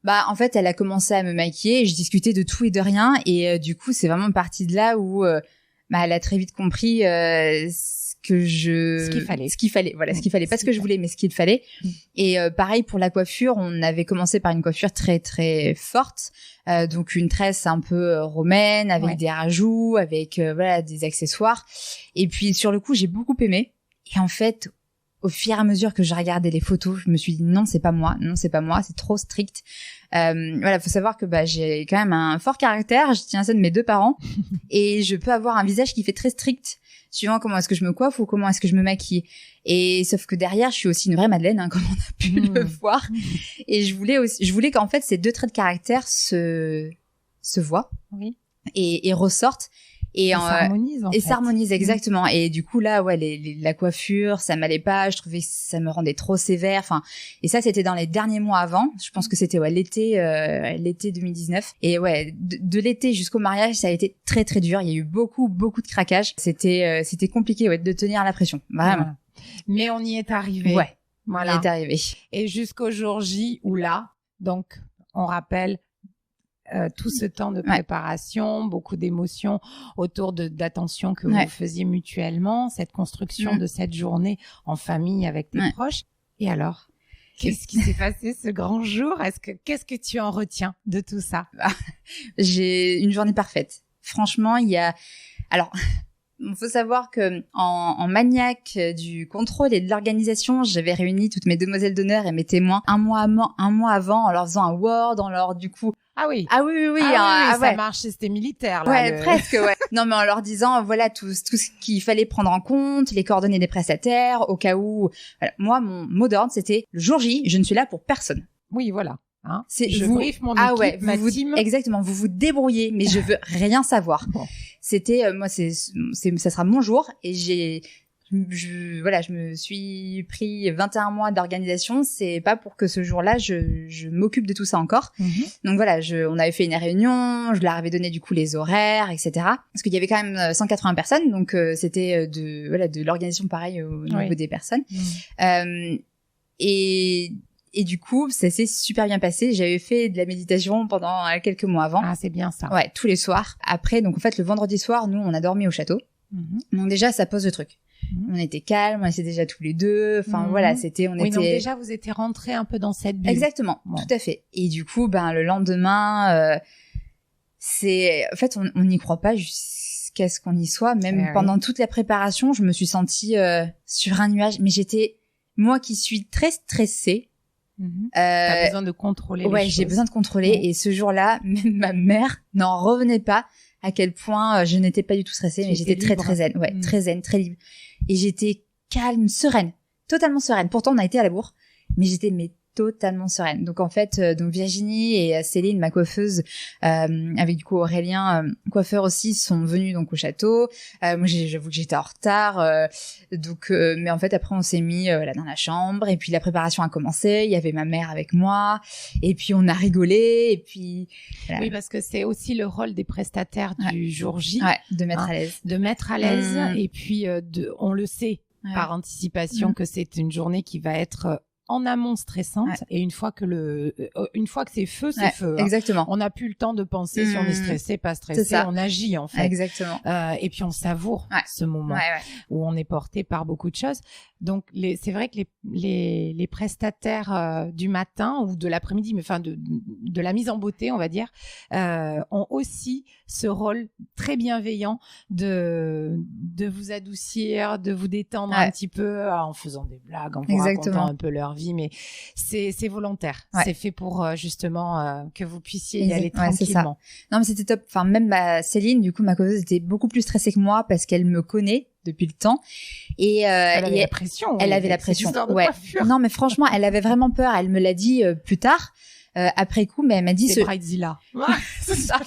en fait, elle a commencé à me maquiller et je discutais de tout et de rien et du coup, c'est vraiment parti de là où elle a très vite compris ce ce qu'il fallait, voilà, ce qu'il fallait, pas ce que je voulais, mais ce qu'il fallait. Et pareil pour la coiffure, on avait commencé par une coiffure très très forte, donc une tresse un peu romaine avec des rajouts, avec voilà des accessoires. Et puis sur le coup, j'ai beaucoup aimé. Et en fait, au fur et à mesure que je regardais les photos, je me suis dit non, c'est pas moi, c'est trop strict. Voilà, faut savoir que j'ai quand même un fort caractère, je tiens ça de mes 2 parents et je peux avoir un visage qui fait très strict suivant comment est-ce que je me coiffe ou comment est-ce que je me maquille. Et sauf que derrière, je suis aussi une vraie madeleine, hein, comme on a pu le voir. Et je voulais qu'en fait ces 2 traits de caractère se voient et ressortent. Et s'harmonise exactement. Et du coup là, la coiffure, ça m'allait pas. Je trouvais que ça me rendait trop sévère. Enfin, et ça c'était dans les derniers mois avant. Je pense que c'était l'été 2019. Et de l'été jusqu'au mariage, ça a été très très dur. Il y a eu beaucoup de craquages. C'était compliqué de tenir la pression, vraiment.
Voilà. Mais on y est arrivé.
Ouais. Voilà. On y est arrivé.
Et jusqu'au jour J où là, donc on rappelle. Tout ce temps de préparation, beaucoup d'émotions autour d'attention que vous faisiez mutuellement, cette construction de cette journée en famille avec tes proches. Et alors, qu'est-ce qui s'est passé ce grand jour? Qu'est-ce que tu en retiens de tout ça?
J'ai une journée parfaite. Franchement, alors, il faut savoir que en maniaque du contrôle et de l'organisation, j'avais réuni toutes mes demoiselles d'honneur et mes témoins un mois avant en leur faisant un Word, en leur du coup.
Ah oui,
ça
marchait, c'était militaire là.
Ouais, presque, ouais. Non, mais en leur disant voilà tout ce qu'il fallait prendre en compte, les coordonnées des prestataires, au cas où. Voilà. Moi, mon mot d'ordre, c'était le jour J, je ne suis là pour personne.
Oui, voilà. Hein,
je
briefe mon équipe, ma team.
Exactement, vous vous débrouillez, mais je veux rien savoir. Bon. C'était moi, ça sera mon jour et je me suis pris 21 mois d'organisation. C'est pas pour que ce jour-là, je m'occupe de tout ça encore. Donc voilà, on avait fait une réunion, je leur avais donné du coup les horaires, etc. Parce qu'il y avait quand même 180 personnes, donc c'était de l'organisation pareil au niveau des personnes. Et du coup, ça s'est super bien passé. J'avais fait de la méditation pendant quelques mois avant.
Ah, c'est bien ça.
Ouais, tous les soirs. Après, donc en fait, le vendredi soir, nous, on a dormi au château. Donc déjà, ça pose le truc. On était calmes, on était déjà tous les deux. Enfin voilà, donc
déjà vous étiez rentrés un peu dans cette bulle.
Exactement, tout à fait. Et du coup, le lendemain, en fait, on n'y croit pas jusqu'à ce qu'on y soit. Même pendant toute la préparation, je me suis sentie sur un nuage. Mais j'étais, moi qui suis très stressée.
T'as besoin de contrôler les choses.
Ouais, j'ai besoin de contrôler. Et ce jour-là, même ma mère n'en revenait pas à quel point je n'étais pas du tout stressée, mais j'étais très très zen. Ouais, très zen, très libre. Et j'étais calme, sereine, totalement sereine. Pourtant, on a été à la bourre, mais j'étais totalement sereine. Donc en fait, Virginie et Céline, ma coiffeuse, avec du coup Aurélien, coiffeur aussi, sont venus donc au château. Moi, j'avoue que j'étais en retard. Mais en fait, après, on s'est mis dans la chambre et puis la préparation a commencé. Il y avait ma mère avec moi et puis on a rigolé et puis. Voilà.
Oui, parce que c'est aussi le rôle des prestataires du jour J.
Ouais, de mettre à l'aise.
De mettre à l'aise et puis on le sait par anticipation que c'est une journée qui va être en amont stressante et une fois que c'est feu, c'est feu.
Exactement.
On n'a plus le temps de penser si on est stressé, pas stressé, on agit en fait.
Exactement.
Et puis on savoure ce moment où on est porté par beaucoup de choses. Donc c'est vrai que les prestataires du matin ou de l'après-midi, mais enfin de la mise en beauté, on va dire, ont aussi ce rôle très bienveillant de vous adoucir, de vous détendre un petit peu en faisant des blagues, en vous racontant un peu leur vie, mais c'est volontaire. C'est fait pour justement que vous puissiez y aller tranquillement.
Non, mais c'était top. Enfin, même Céline, du coup, ma coiffeuse était beaucoup plus stressée que moi parce qu'elle me connaît depuis le temps et
elle avait la pression.
Elle avait la pression. Non, mais franchement, elle avait vraiment peur. Elle me l'a dit plus tard. Après coup, mais elle m'a dit
c'est Bridezilla.
C'est ça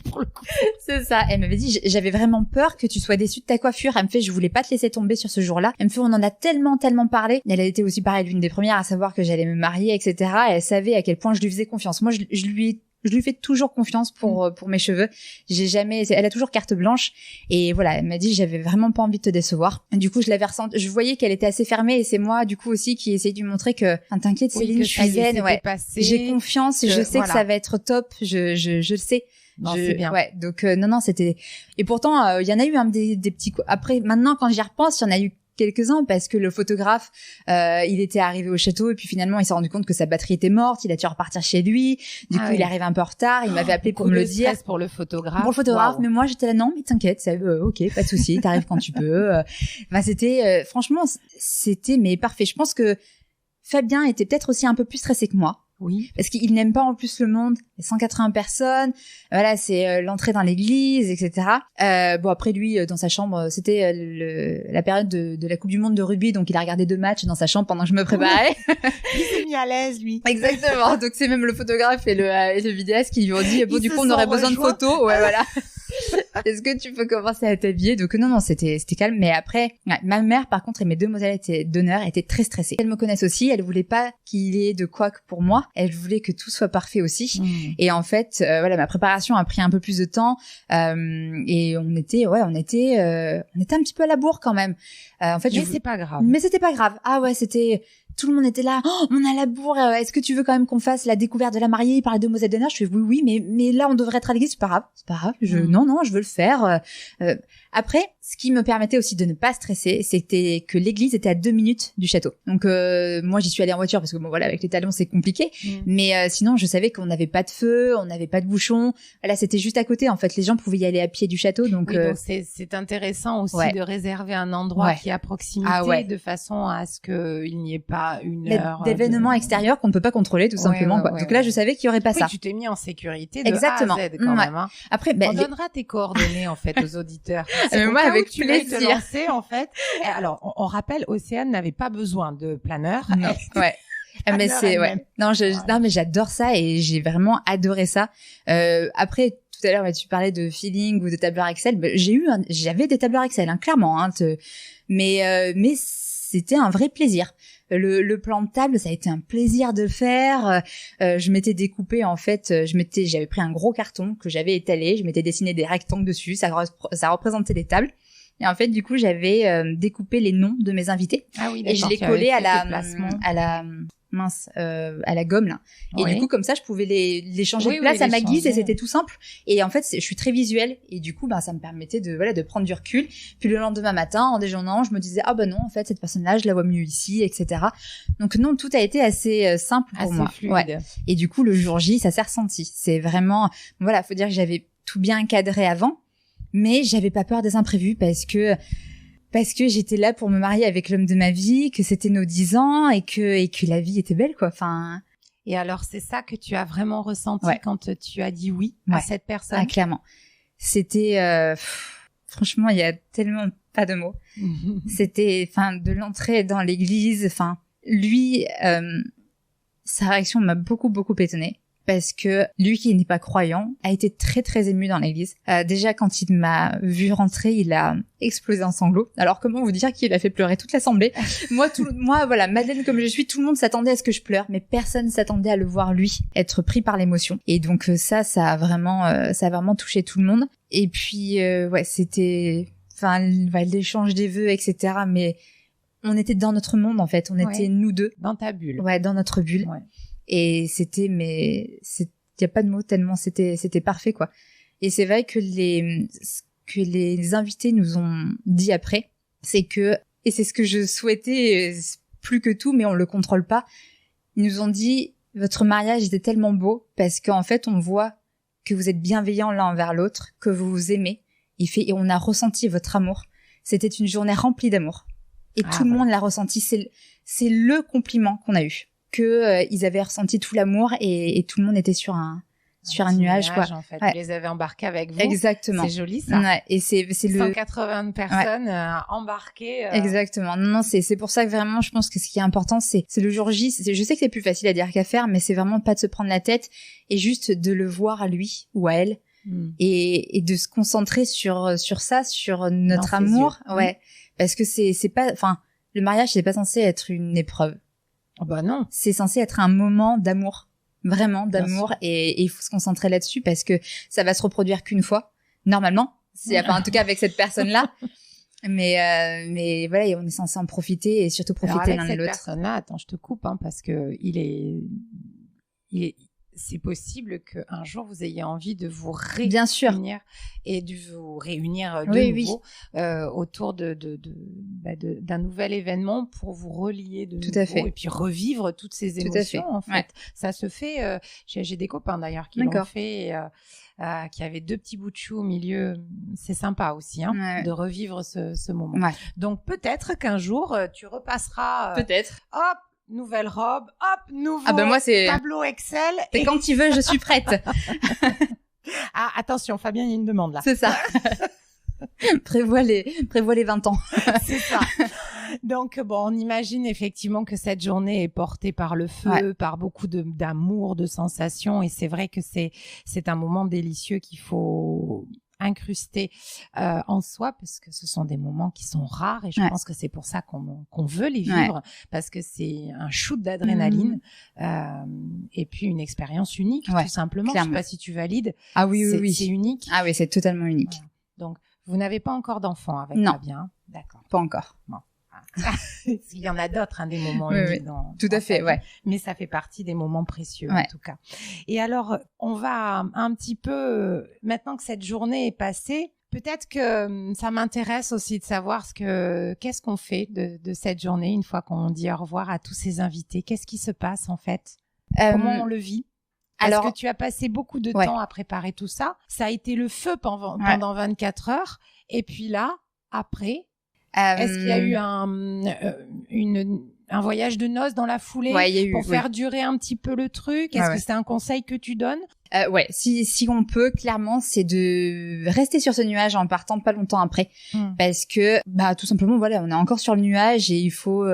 pour le coup. C'est ça. Elle m'avait dit j'avais vraiment peur que tu sois déçue de ta coiffure. Elle me fait je voulais pas te laisser tomber sur ce jour-là. Elle me fait on en a tellement parlé. Elle a été aussi pareil l'une des premières à savoir que j'allais me marier, etc. Et elle savait à quel point je lui faisais confiance. Moi, je lui fais toujours confiance pour mes cheveux. Elle a toujours carte blanche. Et voilà, elle m'a dit, j'avais vraiment pas envie de te décevoir. Et du coup, je l'avais ressenti. Je voyais qu'elle était assez fermée et c'est moi, du coup, aussi, qui essayais de lui montrer que, t'inquiète, Céline, je suis zen, j'ai confiance et je sais que ça va être top. Je le sais.
Non, c'est bien.
Ouais. Donc, non, c'était, et pourtant, il y en a eu, des petits, après, maintenant, quand j'y repense, il y en a eu quelques-uns parce que le photographe, il était arrivé au château et puis finalement il s'est rendu compte que sa batterie était morte, il a dû repartir chez lui. Du coup, il est arrivé un peu en retard, il m'avait appelé pour me le dire.
Pour le photographe.
Pour le photographe,
wow.
Mais moi j'étais là non, mais t'inquiète, ça, ok, pas de souci, t'arrives quand tu peux. Enfin, c'était franchement, c'était mais parfait. Je pense que Fabien était peut-être aussi un peu plus stressé que moi.
Oui.
Parce qu'il n'aime pas en plus le monde. Il y a 180 personnes. Voilà, c'est l'entrée dans l'église, etc. Bon, après lui, dans sa chambre, c'était la période de la Coupe du Monde de rugby, donc il a regardé 2 matchs dans sa chambre pendant que je me préparais.
Il s'est mis à l'aise, lui.
Exactement. Donc c'est même le photographe et le vidéaste qui lui ont dit, bon, du coup, on aurait besoin de photos. Ouais, voilà. Est-ce que tu peux commencer à t'habiller? Donc non, c'était calme. Mais après, ouais, ma mère, par contre, et mes 2 demoiselles d'honneur étaient très stressées. Elles me connaissent aussi. Elles voulaient pas qu'il y ait de couac pour moi. Elles voulaient que tout soit parfait aussi. Et en fait, voilà, ma préparation a pris un peu plus de temps. Et on était un petit peu à la bourre quand même. En fait,
mais c'est pas grave.
Mais c'était pas grave. Ah ouais, tout le monde était là. Oh, on a la bourre. Est-ce que tu veux quand même qu'on fasse la découverte de la mariée par les demoiselles d'honneur? Je fais oui, mais là on devrait être à l'église. C'est pas grave. Non, je veux le faire. Après, ce qui me permettait aussi de ne pas stresser, c'était que l'église était à 2 minutes du château. Donc moi j'y suis allée en voiture parce que bon voilà avec les talons c'est compliqué. Mais sinon je savais qu'on n'avait pas de feu, on n'avait pas de bouchon. Là c'était juste à côté en fait. Les gens pouvaient y aller à pied du château. Donc,
oui, donc c'est intéressant aussi de réserver un endroit qui est à proximité de façon à ce qu'il n'y ait pas une heure
d'événements extérieurs qu'on ne peut pas contrôler tout simplement. Donc là je savais qu'il y aurait pas ça.
Tu t'es mis en sécurité de A à Z quand même. Hein.
Après,
on donnera tes coordonnées en fait aux auditeurs.
Moi avec plaisir.
Te lancer, en fait. Et alors on rappelle, Océane n'avait pas besoin de planeur.
Non. Ouais. Mais c'est Non, mais j'adore ça et j'ai vraiment adoré ça. Après tout à l'heure tu parlais de feeling ou de tableur Excel. J'avais des tableurs Excel clairement mais c'était un vrai plaisir. Le plan de table, ça a été un plaisir de le faire. Je m'étais découpé en fait, j'avais pris un gros carton que j'avais étalé, je m'étais dessiné des rectangles dessus, ça représentait les tables. Et en fait, du coup, j'avais découpé les noms de mes invités et je les collais à la gomme là. Et du coup, comme ça, je pouvais les changer de place à ma guise et c'était tout simple. Et en fait, je suis très visuelle et du coup, ça me permettait de prendre du recul. Puis le lendemain matin, en déjeunant, je me disais non, en fait, cette personne-là, je la vois mieux ici, etc. Donc non, tout a été assez simple pour moi.
Fluide.
Ouais. Et du coup, le jour J, ça s'est ressenti. C'est vraiment, voilà, faut dire que j'avais tout bien cadré avant, mais j'avais pas peur des imprévus parce que j'étais là pour me marier avec l'homme de ma vie, que c'était nos 10 ans et que la vie était belle, quoi. Enfin.
Et alors, c'est ça que tu as vraiment ressenti quand tu as dit oui à cette personne?
Ah, clairement. C'était, franchement, il y a tellement pas de mots. C'était, de l'entrée dans l'église, lui, sa réaction m'a beaucoup, beaucoup étonnée. Parce que lui qui n'est pas croyant a été très très ému dans l'église. Déjà quand il m'a vu rentrer, il a explosé en sanglots. Alors comment vous dire qu'il a fait pleurer toute l'assemblée? Moi voilà, Madeleine comme je suis, tout le monde s'attendait à ce que je pleure, mais personne s'attendait à le voir lui être pris par l'émotion. Et donc ça a vraiment touché tout le monde. Et puis c'était l'échange des vœux, etc. Mais on était dans notre monde en fait, on était nous deux.
Dans ta bulle.
Ouais, dans notre bulle. Ouais. Et y a pas de mots tellement c'était parfait quoi. Et c'est vrai que les invités nous ont dit après, c'est que, et c'est ce que je souhaitais plus que tout, mais on le contrôle pas. Ils nous ont dit, votre mariage était tellement beau parce qu'en fait on voit que vous êtes bienveillants l'un envers l'autre, que vous vous aimez. Et on a ressenti votre amour. C'était une journée remplie d'amour. Et tout le monde l'a ressenti. C'est le compliment qu'on a eu. Que ils avaient ressenti tout l'amour et tout le monde était sur un nuage quoi.
En fait, vous les avez embarqués avec vous.
Exactement.
C'est joli ça.
Ouais, et c'est
180 personnes embarquées.
Exactement. Non, c'est pour ça que vraiment je pense que ce qui est important c'est le jour J. Je sais que c'est plus facile à dire qu'à faire, mais c'est vraiment pas de se prendre la tête et juste de le voir à lui ou à elle et de se concentrer sur ça, sur notre amour. Ouais. Parce que c'est pas, le mariage c'est pas censé être une épreuve.
Oh bah non.
C'est censé être un moment d'amour, vraiment d'amour, et il faut se concentrer là-dessus parce que ça va se reproduire qu'une fois, normalement. En tout cas avec cette personne-là. Mais voilà, et on est censé en profiter et surtout profiter l'un de l'autre.
Cette personne-là, attends, je te coupe parce que c'est possible qu'un jour vous ayez envie de vous
Bien sûr.
réunir et de vous réunir de
Oui,
nouveau autour d'un nouvel événement pour vous relier de
Tout
nouveau
à fait.
et puis revivre toutes ces
Tout à fait.
émotions en fait.
Ouais.
Ça se fait. J'ai des copains d'ailleurs qui l'ont
D'accord.
fait. Qui avaient 2 petits bouts de chou au milieu. C'est sympa aussi
Ouais.
de revivre ce moment.
Ouais.
Donc peut-être qu'un jour tu repasseras.
Peut-être.
Hop, nouvelle robe, hop, nouveau
Moi, c'est
tableau Excel.
c'est quand tu veux, je suis prête.
Ah, attention, Fabien, il y a une demande là.
C'est ça. Prévois les 20 ans.
C'est ça. Donc, bon, on imagine effectivement que cette journée est portée par le feu, par beaucoup d'amour, de sensations. Et c'est vrai que c'est un moment délicieux qu'il faut incruster en soi, parce que ce sont des moments qui sont rares. Et je pense que c'est pour ça qu'on veut les vivre, parce que c'est un shoot d'adrénaline et puis une expérience unique, tout simplement.
Clairement.
Je sais pas si tu valides.
Ah oui.
C'est unique.
Ah oui, c'est totalement unique.
Voilà. Donc, vous n'avez pas encore d'enfant avec
Non.
Fabien. D'accord.
Pas encore.
Bon. Il y en a d'autres, des moments uniques dans
tout à fait,
sa vie, mais ça fait partie des moments précieux en tout cas. Et alors, on va un petit peu, maintenant que cette journée est passée, peut-être que ça m'intéresse aussi de savoir qu'est-ce qu'on fait de cette journée une fois qu'on dit au revoir à tous ces invités. Qu'est-ce qui se passe en fait? Comment on le vit? Parce que tu as passé beaucoup de temps à préparer tout ça. Ça a été le feu pendant 24 heures. Et puis là, après, est-ce qu'il y a eu un voyage de noces dans la foulée
il y a eu,
pour faire durer un petit peu le truc? Est-ce que c'est un conseil que tu donnes?
Si on peut, clairement, c'est de rester sur ce nuage en partant pas longtemps après. Parce que, tout simplement, voilà, on est encore sur le nuage et il faut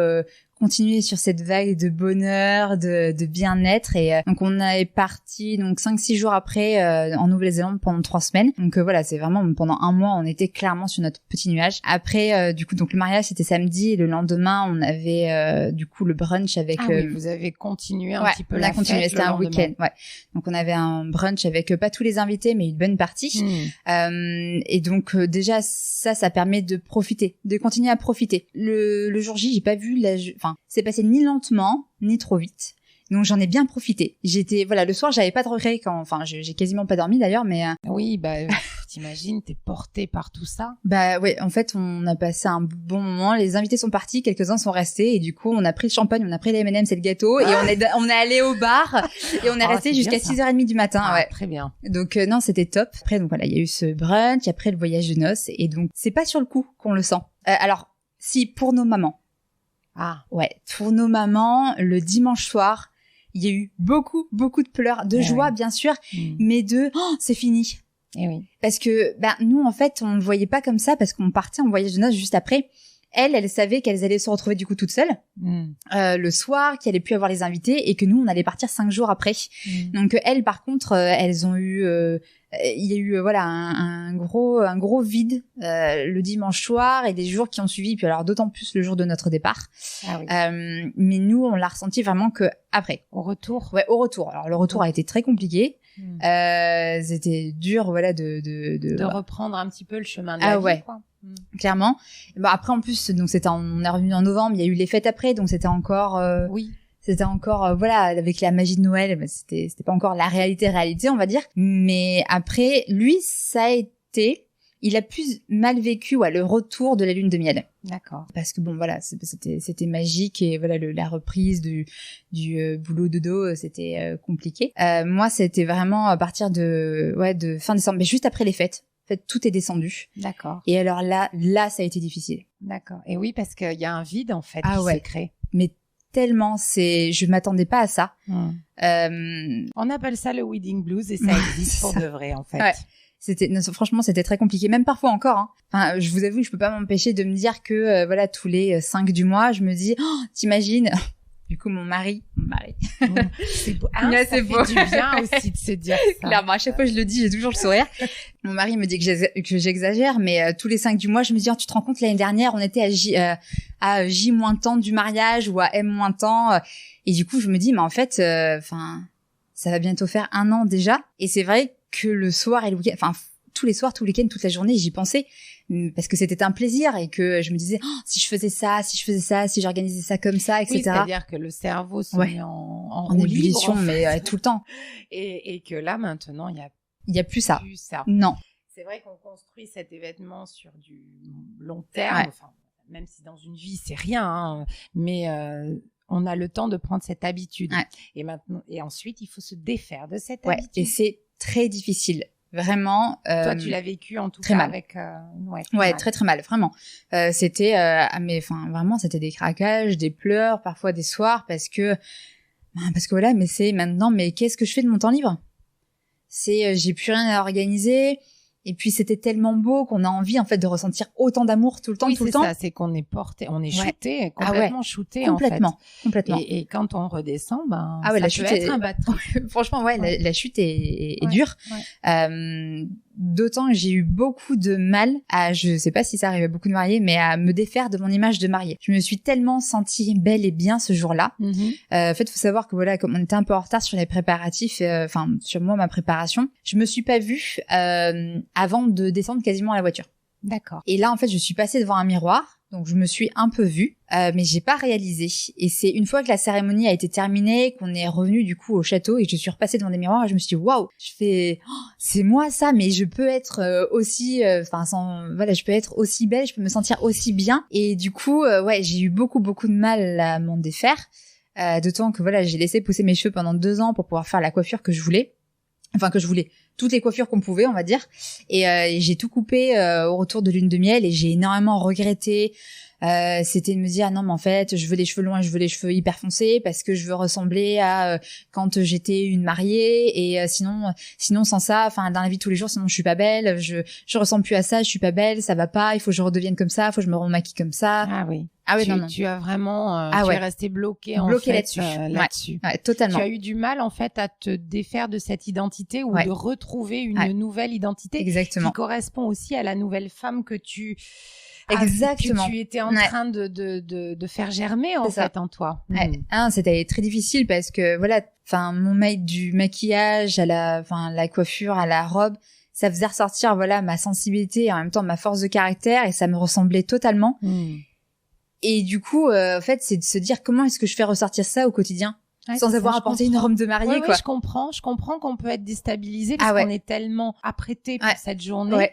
continuer sur cette vague de bonheur, de bien-être. Et donc on est parti donc 5-6 jours après en Nouvelle-Zélande pendant 3 semaines. Donc voilà, c'est vraiment pendant un mois on était clairement sur notre petit nuage. Après du coup donc le mariage c'était samedi et le lendemain on avait du coup le brunch avec.
Oui, vous avez continué un petit peu la fête.
On a continué, c'était un week-end. Donc on avait un brunch avec pas tous les invités mais une bonne partie. Et donc déjà ça permet de profiter, de continuer à profiter. Le jour J j'ai pas vu c'est passé ni lentement, ni trop vite. Donc j'en ai bien profité. Le soir, j'avais pas de regrets j'ai quasiment pas dormi d'ailleurs, mais
oui, t'imagines, t'es portée par tout ça.
En fait, on a passé un bon moment. Les invités sont partis, quelques-uns sont restés, et du coup, on a pris le champagne, on a pris les M&M's et le gâteau, et on est allé au bar, et on est resté jusqu'à 6h30 du matin.
Très bien.
Donc non, c'était top. Après, donc voilà, il y a eu ce brunch, après le voyage de noces, et donc c'est pas sur le coup qu'on le sent. Alors, si pour nos mamans. Pour nos mamans, le dimanche soir, il y a eu beaucoup de pleurs, de joie bien sûr, mais c'est fini.
Et oui.
Parce que nous en fait, on le voyait pas comme ça parce qu'on partait en voyage de noces juste après. Elles savaient qu'elles allaient se retrouver du coup toutes seules le soir, qu'il allait plus avoir les invités et que nous on allait partir 5 jours après. Donc elles par contre, elles ont eu il y a eu un gros vide le dimanche soir et des jours qui ont suivi, puis alors d'autant plus le jour de notre départ. Mais nous on l'a ressenti vraiment que après.
Au retour.
Au retour. Alors le retour a été très compliqué. C'était dur de
reprendre un petit peu le chemin de la vie, quoi.
Clairement. Après en plus donc on est revenu en novembre, il y a eu les fêtes après donc c'était encore c'était encore avec la magie de Noël, c'était pas encore la réalité on va dire. Mais après lui il a plus mal vécu le retour de la lune de miel.
D'accord.
Parce que c'était magique et la reprise du boulot dodo, c'était compliqué. Moi c'était vraiment à partir de fin décembre, mais juste après les fêtes. En fait, tout est descendu.
D'accord.
Et alors là ça a été difficile.
D'accord. Et oui, parce qu'il y a un vide en fait qui se crée.
Mais tellement, je m'attendais pas à ça.
On appelle ça le wedding blues et ça existe pour de vrai en fait.
Franchement, c'était très compliqué, même parfois encore. Enfin, je vous avoue, je peux pas m'empêcher de me dire que tous les 5 du mois, je me dis, t'imagines. Du coup, mon mari.
C'est beau. Ça fait du bien aussi de se dire ça.
Clairement, à chaque fois que je le dis, j'ai toujours le sourire. Mon mari me dit que j'exagère, mais tous les 5 du mois, je me dis, tu te rends compte, l'année dernière, on était à J moins temps du mariage ou à M moins temps. Et du coup, je me dis, mais en fait, ça va bientôt faire 1 an déjà. Et c'est vrai que le soir et le week-end, tous les soirs, tous les week-ends, toute la journée, j'y pensais parce que c'était un plaisir et que je me disais si je faisais ça, si j'organisais ça comme ça, etc.
Oui, c'est-à-dire que le cerveau se met en roue
ébullition,
libre,
mais tout le temps.
Et que là maintenant il
y a plus ça.
ça.
Non.
C'est vrai qu'on construit cet événement sur du long terme, enfin, même si dans une vie c'est rien, hein, mais on a le temps de prendre cette habitude. Et maintenant, et ensuite il faut se défaire de cette habitude.
Et c'est très difficile. Vraiment.
Toi, tu l'as vécu en tout cas
mal.
avec.
Très très mal, vraiment. C'était, vraiment, c'était des craquages, des pleurs, parfois des soirs, parce que voilà, mais c'est maintenant, mais qu'est-ce que je fais de mon temps libre ? J'ai plus rien à organiser. Et puis c'était tellement beau qu'on a envie en fait de ressentir autant d'amour tout le temps, tout le temps.
Oui, c'est ça, c'est qu'on est porté, on est shooté, complètement shooté en fait.
Complètement.
Et quand on redescend,
ça
la
chute
peut être un battement.
Franchement, la chute est dure. D'autant que j'ai eu beaucoup de mal je sais pas si ça arrive à beaucoup de mariés, mais à me défaire de mon image de mariée. Je me suis tellement sentie belle et bien ce jour-là. En fait, faut savoir que voilà, comme on était un peu en retard sur les préparatifs, sur moi, ma préparation, je me suis pas vue avant de descendre quasiment à la voiture.
D'accord.
Et là, en fait, je suis passée devant un miroir. Donc, je me suis un peu vue, mais j'ai pas réalisé. Et c'est une fois que la cérémonie a été terminée, qu'on est revenu du coup au château et que je suis repassée devant des miroirs, et je me suis dit waouh, c'est moi ça, mais je peux être aussi, je peux être aussi belle, je peux me sentir aussi bien. Et du coup, j'ai eu beaucoup de mal à m'en défaire. D'autant que j'ai laissé pousser mes cheveux pendant 2 ans pour pouvoir faire la coiffure que je voulais. Toutes les coiffures qu'on pouvait, on va dire. Et j'ai tout coupé au retour de lune de miel et j'ai énormément regretté. C'était de me dire non mais en fait je veux les cheveux longs et je veux les cheveux hyper foncés parce que je veux ressembler à quand j'étais une mariée et sinon sans ça, dans la vie de tous les jours, sinon je suis pas belle, je ressemble plus à ça, je suis pas belle, ça va pas, il faut que je redevienne comme ça, il faut que je me remaquille comme ça.
Ah oui.
Non.
Tu as vraiment tu es resté bloqué là-dessus.
Ouais, totalement.
Tu as eu du mal en fait à te défaire de cette identité ou de retrouver une nouvelle identité.
Exactement.
Qui correspond aussi à la nouvelle femme que tu
Exactement.
que tu étais en train de faire germer en fait en toi.
C'était très difficile parce que du maquillage à la coiffure à la robe, ça faisait ressortir ma sensibilité et en même temps ma force de caractère et ça me ressemblait totalement. Et du coup, en fait, c'est de se dire comment est-ce que je fais ressortir ça au quotidien sans avoir à porter une robe de mariée, quoi.
Je comprends qu'on peut être déstabilisé parce qu'on est tellement apprêté pour cette journée.
Ouais.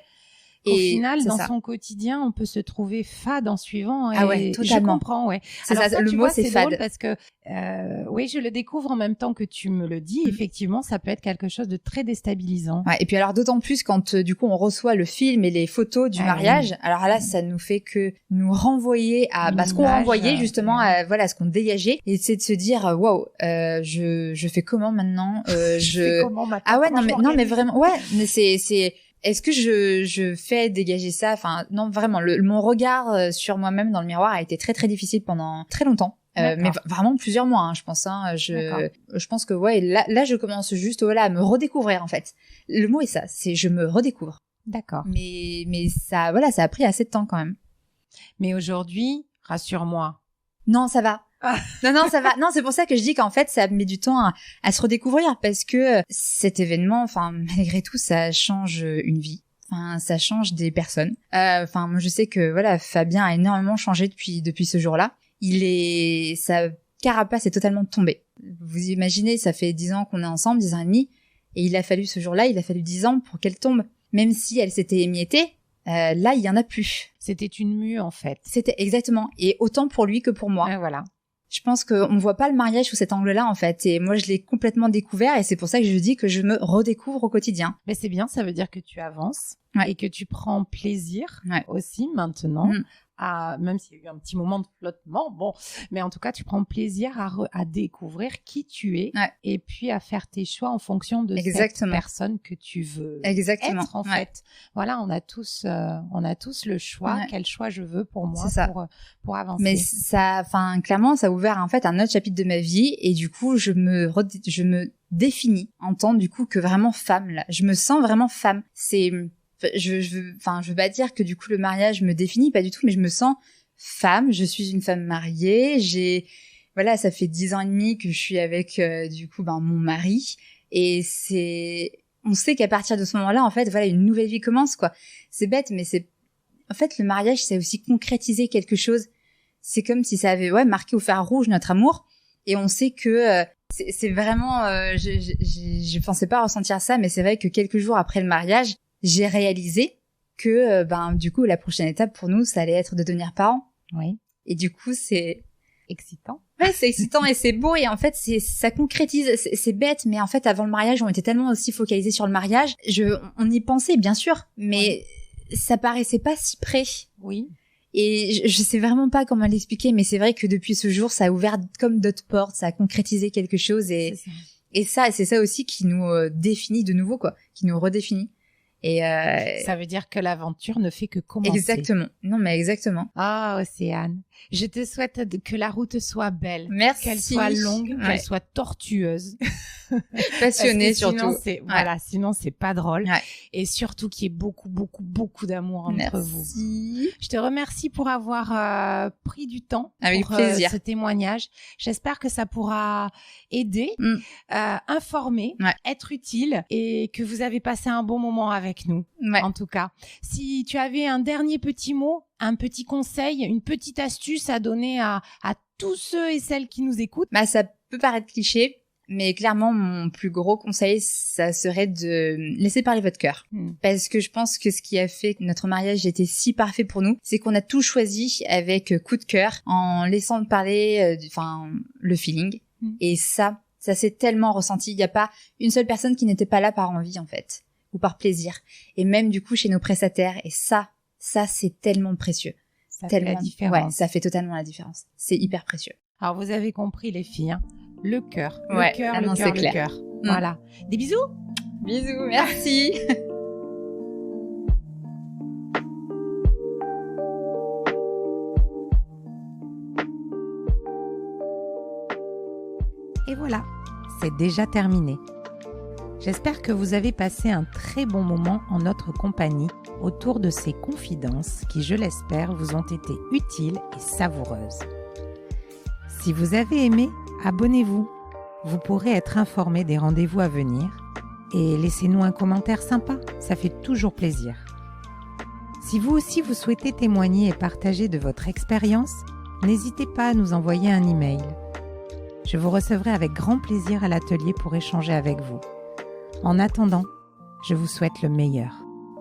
Au final, dans son quotidien, on peut se trouver fade en suivant. Et
totalement.
Je comprends,
C'est ça, le mot, c'est fade.
Drôle parce que, je le découvre en même temps que tu me le dis. Effectivement, ça peut être quelque chose de très déstabilisant.
Et puis alors, d'autant plus quand, du coup, on reçoit le film et les photos du mariage. Alors là, ça nous fait que nous renvoyer à, ce qu'on renvoyait, justement, à ce qu'on dégageait. Et c'est de se dire, waouh, je fais comment maintenant,
je fais comment maintenant?
Non, mais vraiment, mais c'est, est-ce que je fais dégager ça? Non, vraiment, mon regard sur moi-même dans le miroir a été très très difficile pendant très longtemps. Mais vraiment plusieurs mois, je pense. Je pense que là, je commence juste à me redécouvrir en fait. Le mot est ça, c'est je me redécouvre.
D'accord.
Mais ça, ça a pris assez de temps quand même.
Mais aujourd'hui, rassure-moi.
Non, ça va. Non, ça va. Non, c'est pour ça que je dis qu'en fait, ça met du temps à se redécouvrir parce que cet événement, malgré tout, ça change une vie. Ça change des personnes. Moi, je sais que Fabien a énormément changé depuis ce jour-là. Sa carapace est totalement tombée. Vous imaginez, ça fait 10 ans qu'on est ensemble, 10 ans et demi, et il a fallu 10 ans pour qu'elle tombe. Même si elle s'était émiettée, là, il y en a plus.
C'était une mue, en fait.
C'était exactement. Et autant pour lui que pour moi.
Voilà.
Je pense qu'on voit pas le mariage sous cet angle-là, en fait. Et moi, je l'ai complètement découvert et c'est pour ça que je dis que je me redécouvre au quotidien.
Mais c'est bien, ça veut dire que tu avances et que tu prends plaisir aussi maintenant. Même s'il y a eu un petit moment de flottement, mais en tout cas, tu prends plaisir à découvrir qui tu es et puis à faire tes choix en fonction de cette personne que tu veux être, en fait. Voilà, on a tous le choix, quel choix je veux pour moi, pour avancer.
Mais ça, clairement, ça a ouvert, en fait, un autre chapitre de ma vie et du coup, je me définis en tant, du coup, que vraiment femme, là. Je me sens vraiment femme. Je veux pas dire que du coup le mariage me définit, pas du tout, mais je me sens femme, je suis une femme mariée, ça fait 10 ans et demi que je suis avec du coup mon mari et on sait qu'à partir de ce moment-là, en fait, voilà, une nouvelle vie commence, quoi. C'est bête, mais en fait, le mariage, c'est aussi concrétiser quelque chose. C'est comme si ça avait, marqué au fer rouge notre amour. Et on sait que c'est vraiment, je pensais pas ressentir ça, mais c'est vrai que quelques jours après le mariage, j'ai réalisé que, du coup, la prochaine étape pour nous, ça allait être de devenir parents.
Oui.
Et du coup, c'est
excitant.
Ouais, c'est excitant et c'est beau, et en fait, ça concrétise. C'est bête, mais en fait, avant le mariage, on était tellement aussi focalisés sur le mariage. On y pensait, bien sûr, mais ça paraissait pas si près.
Oui.
Et je sais vraiment pas comment l'expliquer, mais c'est vrai que depuis ce jour, ça a ouvert comme d'autres portes, ça a concrétisé quelque chose, et c'est ça aussi qui nous définit de nouveau, quoi, qui nous redéfinit. Et
ça veut dire que l'aventure ne fait que commencer.
Exactement. Non, mais exactement.
Ah, Océane, je te souhaite que la route soit belle.
Merci.
Qu'elle soit longue, qu'elle soit tortueuse.
Passionnée
sinon,
surtout.
Voilà, sinon c'est pas drôle.
Ouais.
Et surtout qu'il y ait beaucoup, beaucoup, beaucoup d'amour entre vous.
Merci.
Je te remercie pour avoir pris du temps
avec
pour
plaisir.
Ce témoignage. J'espère que ça pourra aider, informer, être utile, et que vous avez passé un bon moment avec nous.
Ouais.
En tout cas, si tu avais un dernier petit mot, un petit conseil, une petite astuce à donner à tous ceux et celles qui nous écoutent.
Ça peut paraître cliché, mais clairement, mon plus gros conseil, ça serait de laisser parler votre cœur. Parce que je pense que ce qui a fait que notre mariage était si parfait pour nous, c'est qu'on a tout choisi avec coup de cœur, en laissant parler, le feeling. Et ça s'est tellement ressenti. Il n'y a pas une seule personne qui n'était pas là par envie, en fait, ou par plaisir. Et même du coup, chez nos prestataires. Et ça, c'est tellement précieux.
Ça fait la différence.
Ouais, ça fait totalement la différence. C'est hyper précieux.
Alors, vous avez compris, les filles, hein. Le cœur,
ouais.
le cœur,
ah
le
non,
cœur,
le
cœur. Voilà. Des bisous.
Bisous, merci.
Et voilà, c'est déjà terminé. J'espère que vous avez passé un très bon moment en notre compagnie autour de ces confidences qui, je l'espère, vous ont été utiles et savoureuses. Si vous avez aimé, abonnez-vous. Vous pourrez être informé des rendez-vous à venir, et laissez-nous un commentaire sympa, ça fait toujours plaisir. Si vous aussi vous souhaitez témoigner et partager de votre expérience, n'hésitez pas à nous envoyer un email. Je vous recevrai avec grand plaisir à l'atelier pour échanger avec vous. En attendant, je vous souhaite le meilleur.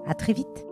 À très vite.